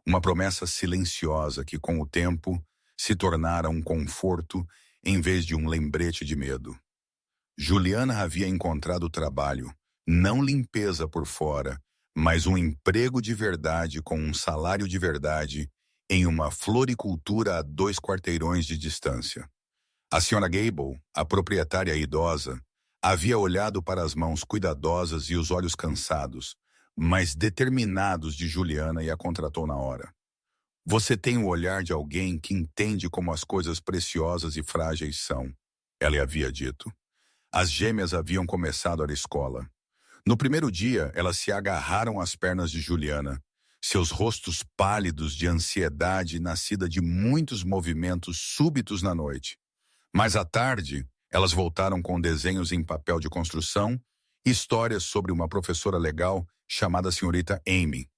uma promessa silenciosa que, com o tempo, se tornara um conforto em vez de um lembrete de medo. Juliana havia encontrado trabalho, não limpeza por fora, mas um emprego de verdade com um salário de verdade em uma floricultura a 2 quarteirões de distância. A Sra. Gable, a proprietária idosa, havia olhado para as mãos cuidadosas e os olhos cansados, mas determinados de Juliana e a contratou na hora. Você tem o olhar de alguém que entende como as coisas preciosas e frágeis são, ela lhe havia dito. As gêmeas haviam começado a escola. No primeiro dia, elas se agarraram às pernas de Juliana, seus rostos pálidos de ansiedade nascida de muitos movimentos súbitos na noite. Mais à tarde, elas voltaram com desenhos em papel de construção e histórias sobre uma professora legal chamada Senhorita Amy.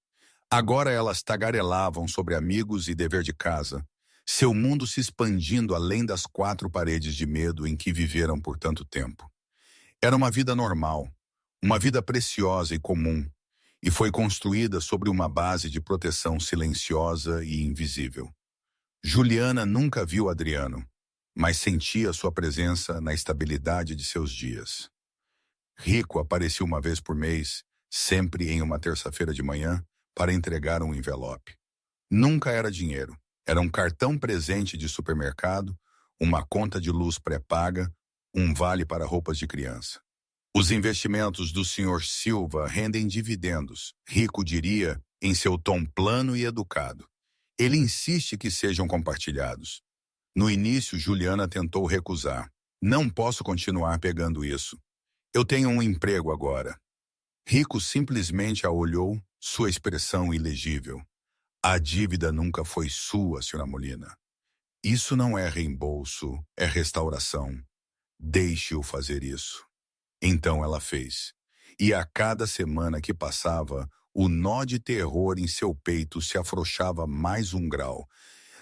Agora elas tagarelavam sobre amigos e dever de casa, seu mundo se expandindo além das 4 paredes de medo em que viveram por tanto tempo. Era uma vida normal, uma vida preciosa e comum, e foi construída sobre uma base de proteção silenciosa e invisível. Juliana nunca viu Adriano, mas sentia sua presença na estabilidade de seus dias. Rico aparecia uma vez por mês, sempre em uma terça-feira de manhã, para entregar um envelope. Nunca era dinheiro, era um cartão presente de supermercado, uma conta de luz pré-paga, um vale para roupas de criança. Os investimentos do Sr. Silva rendem dividendos, Rico diria, em seu tom plano e educado. Ele insiste que sejam compartilhados. No início, Juliana tentou recusar. Não posso continuar pegando isso. Eu tenho um emprego agora. Rico simplesmente a olhou, sua expressão ilegível. A dívida nunca foi sua, Sra. Molina. Isso não é reembolso, é restauração. Deixe-o fazer isso. Então ela fez. E a cada semana que passava, o nó de terror em seu peito se afrouxava mais um grau.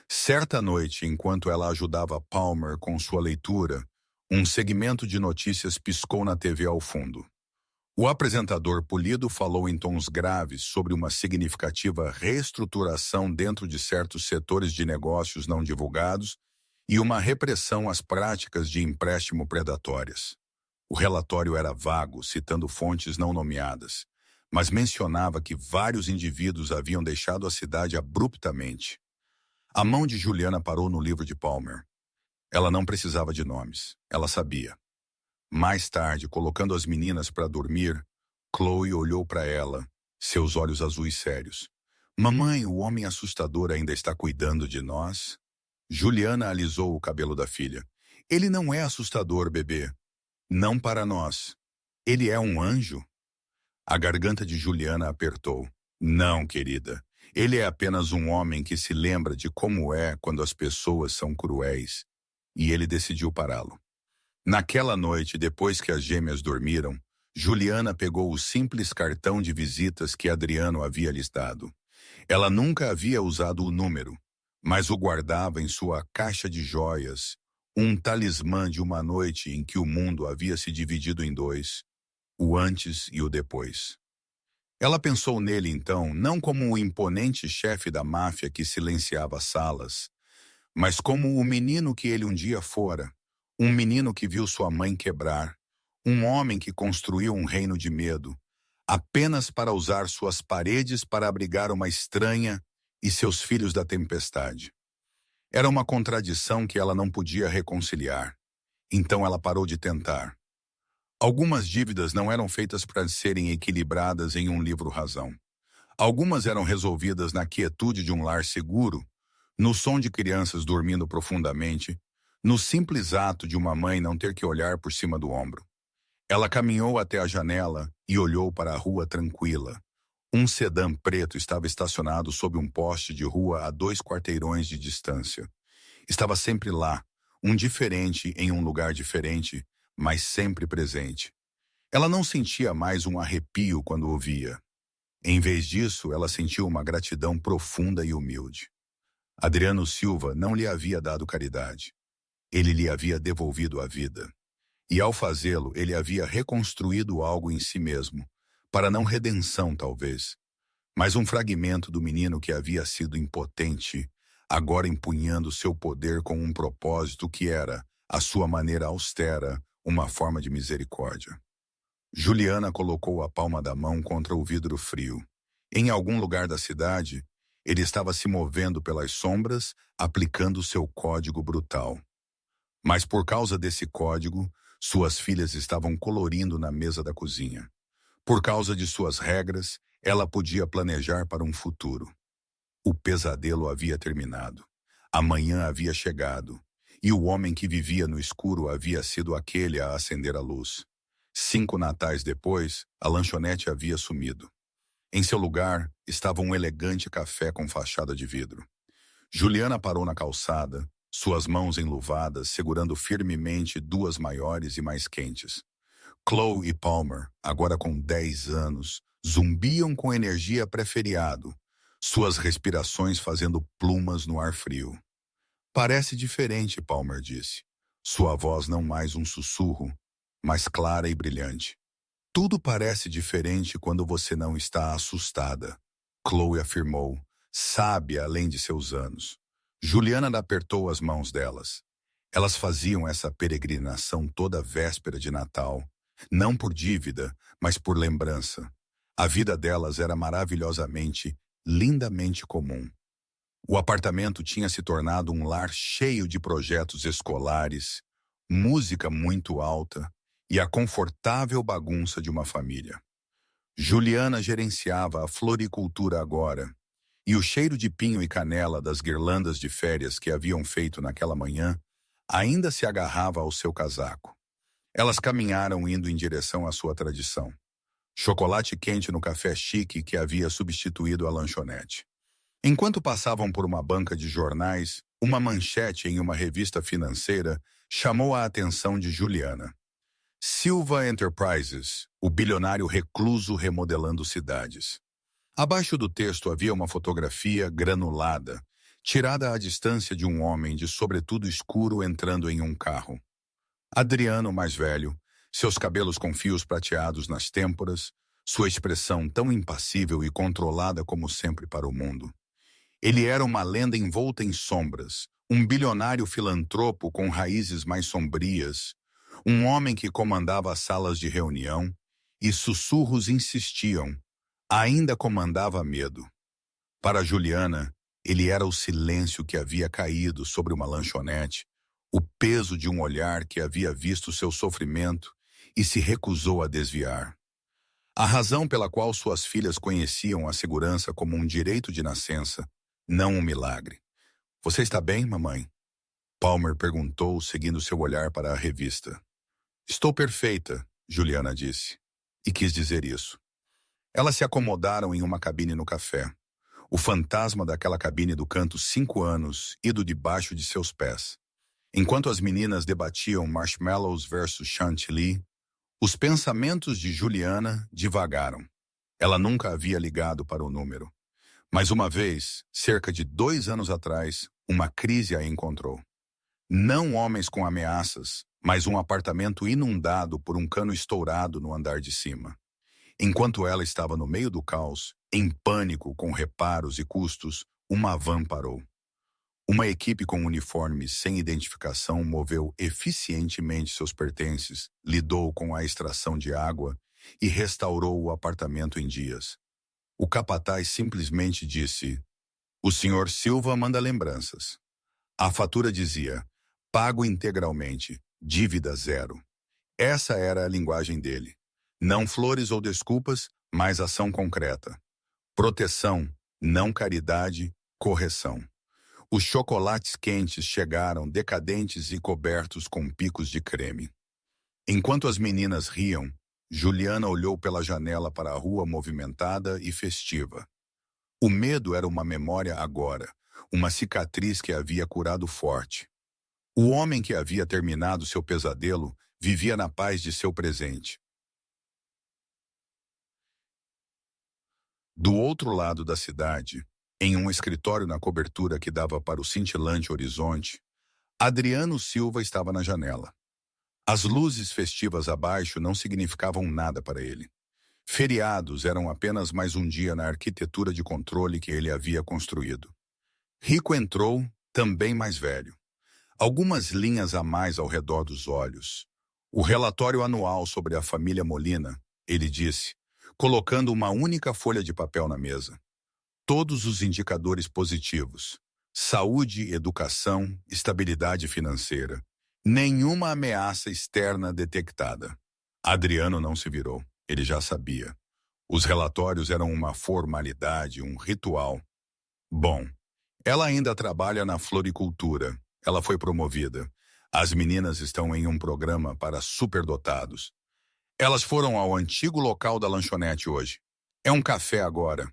Certa noite, enquanto ela ajudava Palmer com sua leitura, um segmento de notícias piscou na TV ao fundo. O apresentador polido falou em tons graves sobre uma significativa reestruturação dentro de certos setores de negócios não divulgados e uma repressão às práticas de empréstimo predatórias. O relatório era vago, citando fontes não nomeadas, mas mencionava que vários indivíduos haviam deixado a cidade abruptamente. A mão de Juliana parou no livro de Palmer. Ela não precisava de nomes, ela sabia. Mais tarde, colocando as meninas para dormir, Chloe olhou para ela, seus olhos azuis sérios. Mamãe, o homem assustador ainda está cuidando de nós? Juliana alisou o cabelo da filha. Ele não é assustador, bebê. Não para nós. Ele é um anjo? A garganta de Juliana apertou. Não, querida. Ele é apenas um homem que se lembra de como é quando as pessoas são cruéis. E ele decidiu pará-lo. Naquela noite, depois que as gêmeas dormiram, Juliana pegou o simples cartão de visitas que Adriano havia lhes dado. Ela nunca havia usado o número, mas o guardava em sua caixa de joias, um talismã de uma noite em que o mundo havia se dividido em dois, o antes e o depois. Ela pensou nele então, não como o imponente chefe da máfia que silenciava salas, mas como o menino que ele um dia fora, um menino que viu sua mãe quebrar, um homem que construiu um reino de medo, apenas para usar suas paredes para abrigar uma estranha e seus filhos da tempestade. Era uma contradição que ela não podia reconciliar. Então ela parou de tentar. Algumas dívidas não eram feitas para serem equilibradas em um livro-razão. Algumas eram resolvidas na quietude de um lar seguro, no som de crianças dormindo profundamente, no simples ato de uma mãe não ter que olhar por cima do ombro. Ela caminhou até a janela e olhou para a rua tranquila. Um sedã preto estava estacionado sob um poste de rua a 2 quarteirões de distância. Estava sempre lá, um diferente em um lugar diferente, mas sempre presente. Ela não sentia mais um arrepio quando o via. Em vez disso, ela sentiu uma gratidão profunda e humilde. Adriano Silva não lhe havia dado caridade. Ele lhe havia devolvido a vida. E ao fazê-lo, ele havia reconstruído algo em si mesmo, para não redenção talvez, mas um fragmento do menino que havia sido impotente, agora empunhando seu poder com um propósito que era, à sua maneira austera, uma forma de misericórdia. Juliana colocou a palma da mão contra o vidro frio. Em algum lugar da cidade, ele estava se movendo pelas sombras, aplicando seu código brutal. Mas por causa desse código, suas filhas estavam colorindo na mesa da cozinha. Por causa de suas regras, ela podia planejar para um futuro. O pesadelo havia terminado. A manhã havia chegado. E o homem que vivia no escuro havia sido aquele a acender a luz. 5 natais depois, a lanchonete havia sumido. Em seu lugar, estava um elegante café com fachada de vidro. Juliana parou na calçada, suas mãos enluvadas, segurando firmemente 2 maiores e mais quentes. Chloe e Palmer, agora com 10 anos, zumbiam com energia pré-feriado, suas respirações fazendo plumas no ar frio. Parece diferente, Palmer disse. Sua voz não mais um sussurro, mas clara e brilhante. Tudo parece diferente quando você não está assustada, Chloe afirmou, sábia além de seus anos. Juliana apertou as mãos delas. Elas faziam essa peregrinação toda véspera de Natal, não por dívida, mas por lembrança. A vida delas era maravilhosamente, lindamente comum. O apartamento tinha se tornado um lar cheio de projetos escolares, música muito alta e a confortável bagunça de uma família. Juliana gerenciava a floricultura agora, e o cheiro de pinho e canela das guirlandas de férias que haviam feito naquela manhã ainda se agarrava ao seu casaco. Elas caminharam indo em direção à sua tradição. Chocolate quente no café chique que havia substituído a lanchonete. Enquanto passavam por uma banca de jornais, uma manchete em uma revista financeira chamou a atenção de Juliana. Silva Enterprises, o bilionário recluso remodelando cidades. Abaixo do texto havia uma fotografia granulada, tirada à distância de um homem de sobretudo escuro entrando em um carro. Adriano, mais velho, seus cabelos com fios prateados nas têmporas, sua expressão tão impassível e controlada como sempre para o mundo. Ele era uma lenda envolta em sombras, um bilionário filantropo com raízes mais sombrias, um homem que comandava as salas de reunião, e sussurros insistiam, Ainda comandava medo. Para Juliana, ele era o silêncio que havia caído sobre uma lanchonete, o peso de um olhar que havia visto seu sofrimento e se recusou a desviar. A razão pela qual suas filhas conheciam a segurança como um direito de nascença, não um milagre. Você está bem, mamãe? Palmer perguntou, seguindo seu olhar para a revista. Estou perfeita, Juliana disse, e quis dizer isso. Elas se acomodaram em uma cabine no café. O fantasma daquela cabine do canto 5 anos, ido debaixo de seus pés. Enquanto as meninas debatiam Marshmallows versus Chantilly, os pensamentos de Juliana divagaram. Ela nunca havia ligado para o número. Mas uma vez, cerca de 2 anos atrás, uma crise a encontrou. Não homens com ameaças, mas um apartamento inundado por um cano estourado no andar de cima. Enquanto ela estava no meio do caos, em pânico com reparos e custos, uma van parou. Uma equipe com uniformes sem identificação moveu eficientemente seus pertences, lidou com a extração de água e restaurou o apartamento em dias. O capataz simplesmente disse: "O senhor Silva manda lembranças." A fatura dizia: "Pago integralmente, dívida zero." Essa era a linguagem dele. Não flores ou desculpas, mas ação concreta. Proteção, não caridade, correção. Os chocolates quentes chegaram decadentes e cobertos com picos de creme. Enquanto as meninas riam, Juliana olhou pela janela para a rua movimentada e festiva. O medo era uma memória agora, uma cicatriz que havia curado forte. O homem que havia terminado seu pesadelo vivia na paz de seu presente. Do outro lado da cidade, em um escritório na cobertura que dava para o cintilante horizonte, Adriano Silva estava na janela. As luzes festivas abaixo não significavam nada para ele. Feriados eram apenas mais um dia na arquitetura de controle que ele havia construído. Rico entrou, também mais velho. Algumas linhas a mais ao redor dos olhos. O relatório anual sobre a família Molina, ele disse, colocando uma única folha de papel na mesa. Todos os indicadores positivos. Saúde, educação, estabilidade financeira. Nenhuma ameaça externa detectada. Adriano não se virou. Ele já sabia. Os relatórios eram uma formalidade, um ritual. Bom, ela ainda trabalha na floricultura. Ela foi promovida. As meninas estão em um programa para superdotados. Elas foram ao antigo local da lanchonete hoje. É um café agora.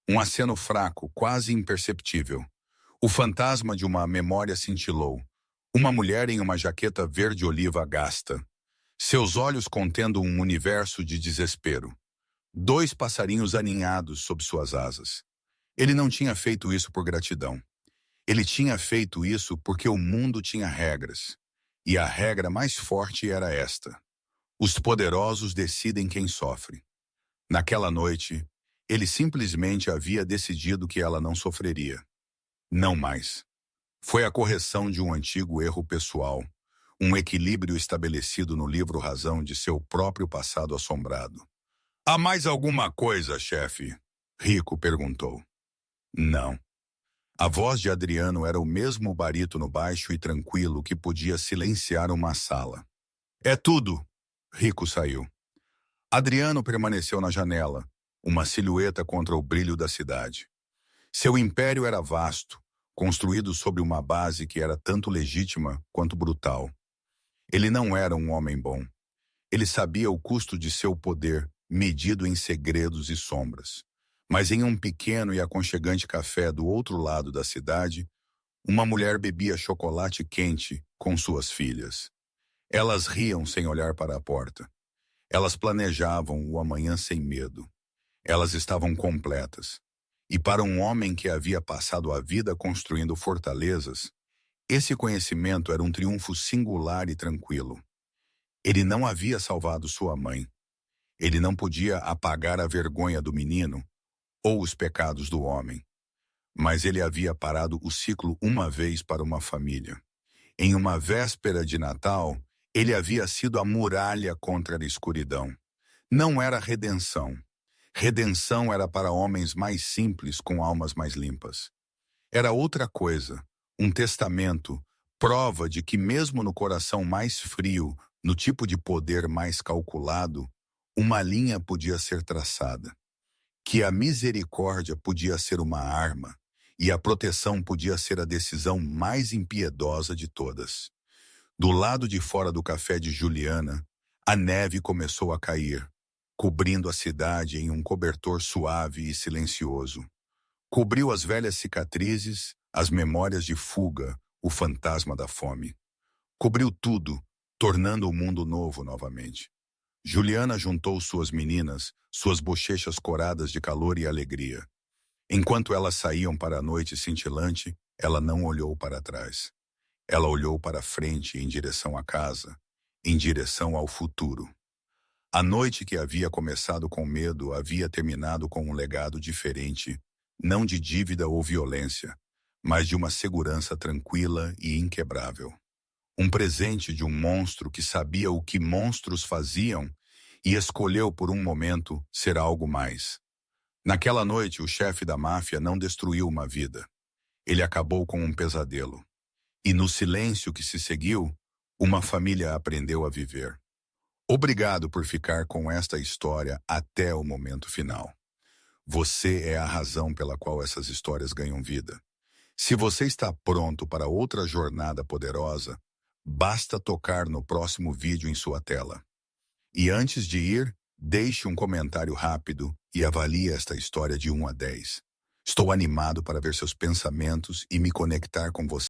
Um aceno fraco, quase imperceptível. O fantasma de uma memória cintilou. Uma mulher em uma jaqueta verde-oliva gasta. Seus olhos contendo um universo de desespero. 2 passarinhos aninhados sob suas asas. Ele não tinha feito isso por gratidão. Ele tinha feito isso porque o mundo tinha regras. E a regra mais forte era esta. Os poderosos decidem quem sofre. Naquela noite, ele simplesmente havia decidido que ela não sofreria. Não mais. Foi a correção de um antigo erro pessoal, um equilíbrio estabelecido no livro razão de seu próprio passado assombrado. Há mais alguma coisa, chefe? Rico perguntou. Não. A voz de Adriano era o mesmo barítono baixo e tranquilo que podia silenciar uma sala. É tudo. Rico saiu. Adriano permaneceu na janela, uma silhueta contra o brilho da cidade. Seu império era vasto, construído sobre uma base que era tanto legítima quanto brutal. Ele não era um homem bom. Ele sabia o custo de seu poder, medido em segredos e sombras. Mas em um pequeno e aconchegante café do outro lado da cidade, uma mulher bebia chocolate quente com suas filhas. Elas riam sem olhar para a porta. Elas planejavam o amanhã sem medo. Elas estavam completas. E para um homem que havia passado a vida construindo fortalezas, esse conhecimento era um triunfo singular e tranquilo. Ele não havia salvado sua mãe. Ele não podia apagar a vergonha do menino ou os pecados do homem. Mas ele havia parado o ciclo uma vez para uma família. Em uma véspera de Natal, ele havia sido a muralha contra a escuridão. Não era redenção. Redenção era para homens mais simples com almas mais limpas. Era outra coisa, um testamento, prova de que mesmo no coração mais frio, no tipo de poder mais calculado, uma linha podia ser traçada, que a misericórdia podia ser uma arma e a proteção podia ser a decisão mais impiedosa de todas. Do lado de fora do café de Juliana, a neve começou a cair, cobrindo a cidade em um cobertor suave e silencioso. Cobriu as velhas cicatrizes, as memórias de fuga, o fantasma da fome. Cobriu tudo, tornando o mundo novo novamente. Juliana juntou suas meninas, suas bochechas coradas de calor e alegria. Enquanto elas saíam para a noite cintilante, ela não olhou para trás. Ela olhou para frente em direção à casa, em direção ao futuro. A noite que havia começado com medo havia terminado com um legado diferente, não de dívida ou violência, mas de uma segurança tranquila e inquebrável. Um presente de um monstro que sabia o que monstros faziam e escolheu por um momento ser algo mais. Naquela noite, o chefe da máfia não destruiu uma vida. Ele acabou com um pesadelo. E no silêncio que se seguiu, uma família aprendeu a viver. Obrigado por ficar com esta história até o momento final. Você é a razão pela qual essas histórias ganham vida. Se você está pronto para outra jornada poderosa, basta tocar no próximo vídeo em sua tela. E antes de ir, deixe um comentário rápido e avalie esta história de 1 a 10. Estou animado para ver seus pensamentos e me conectar com você.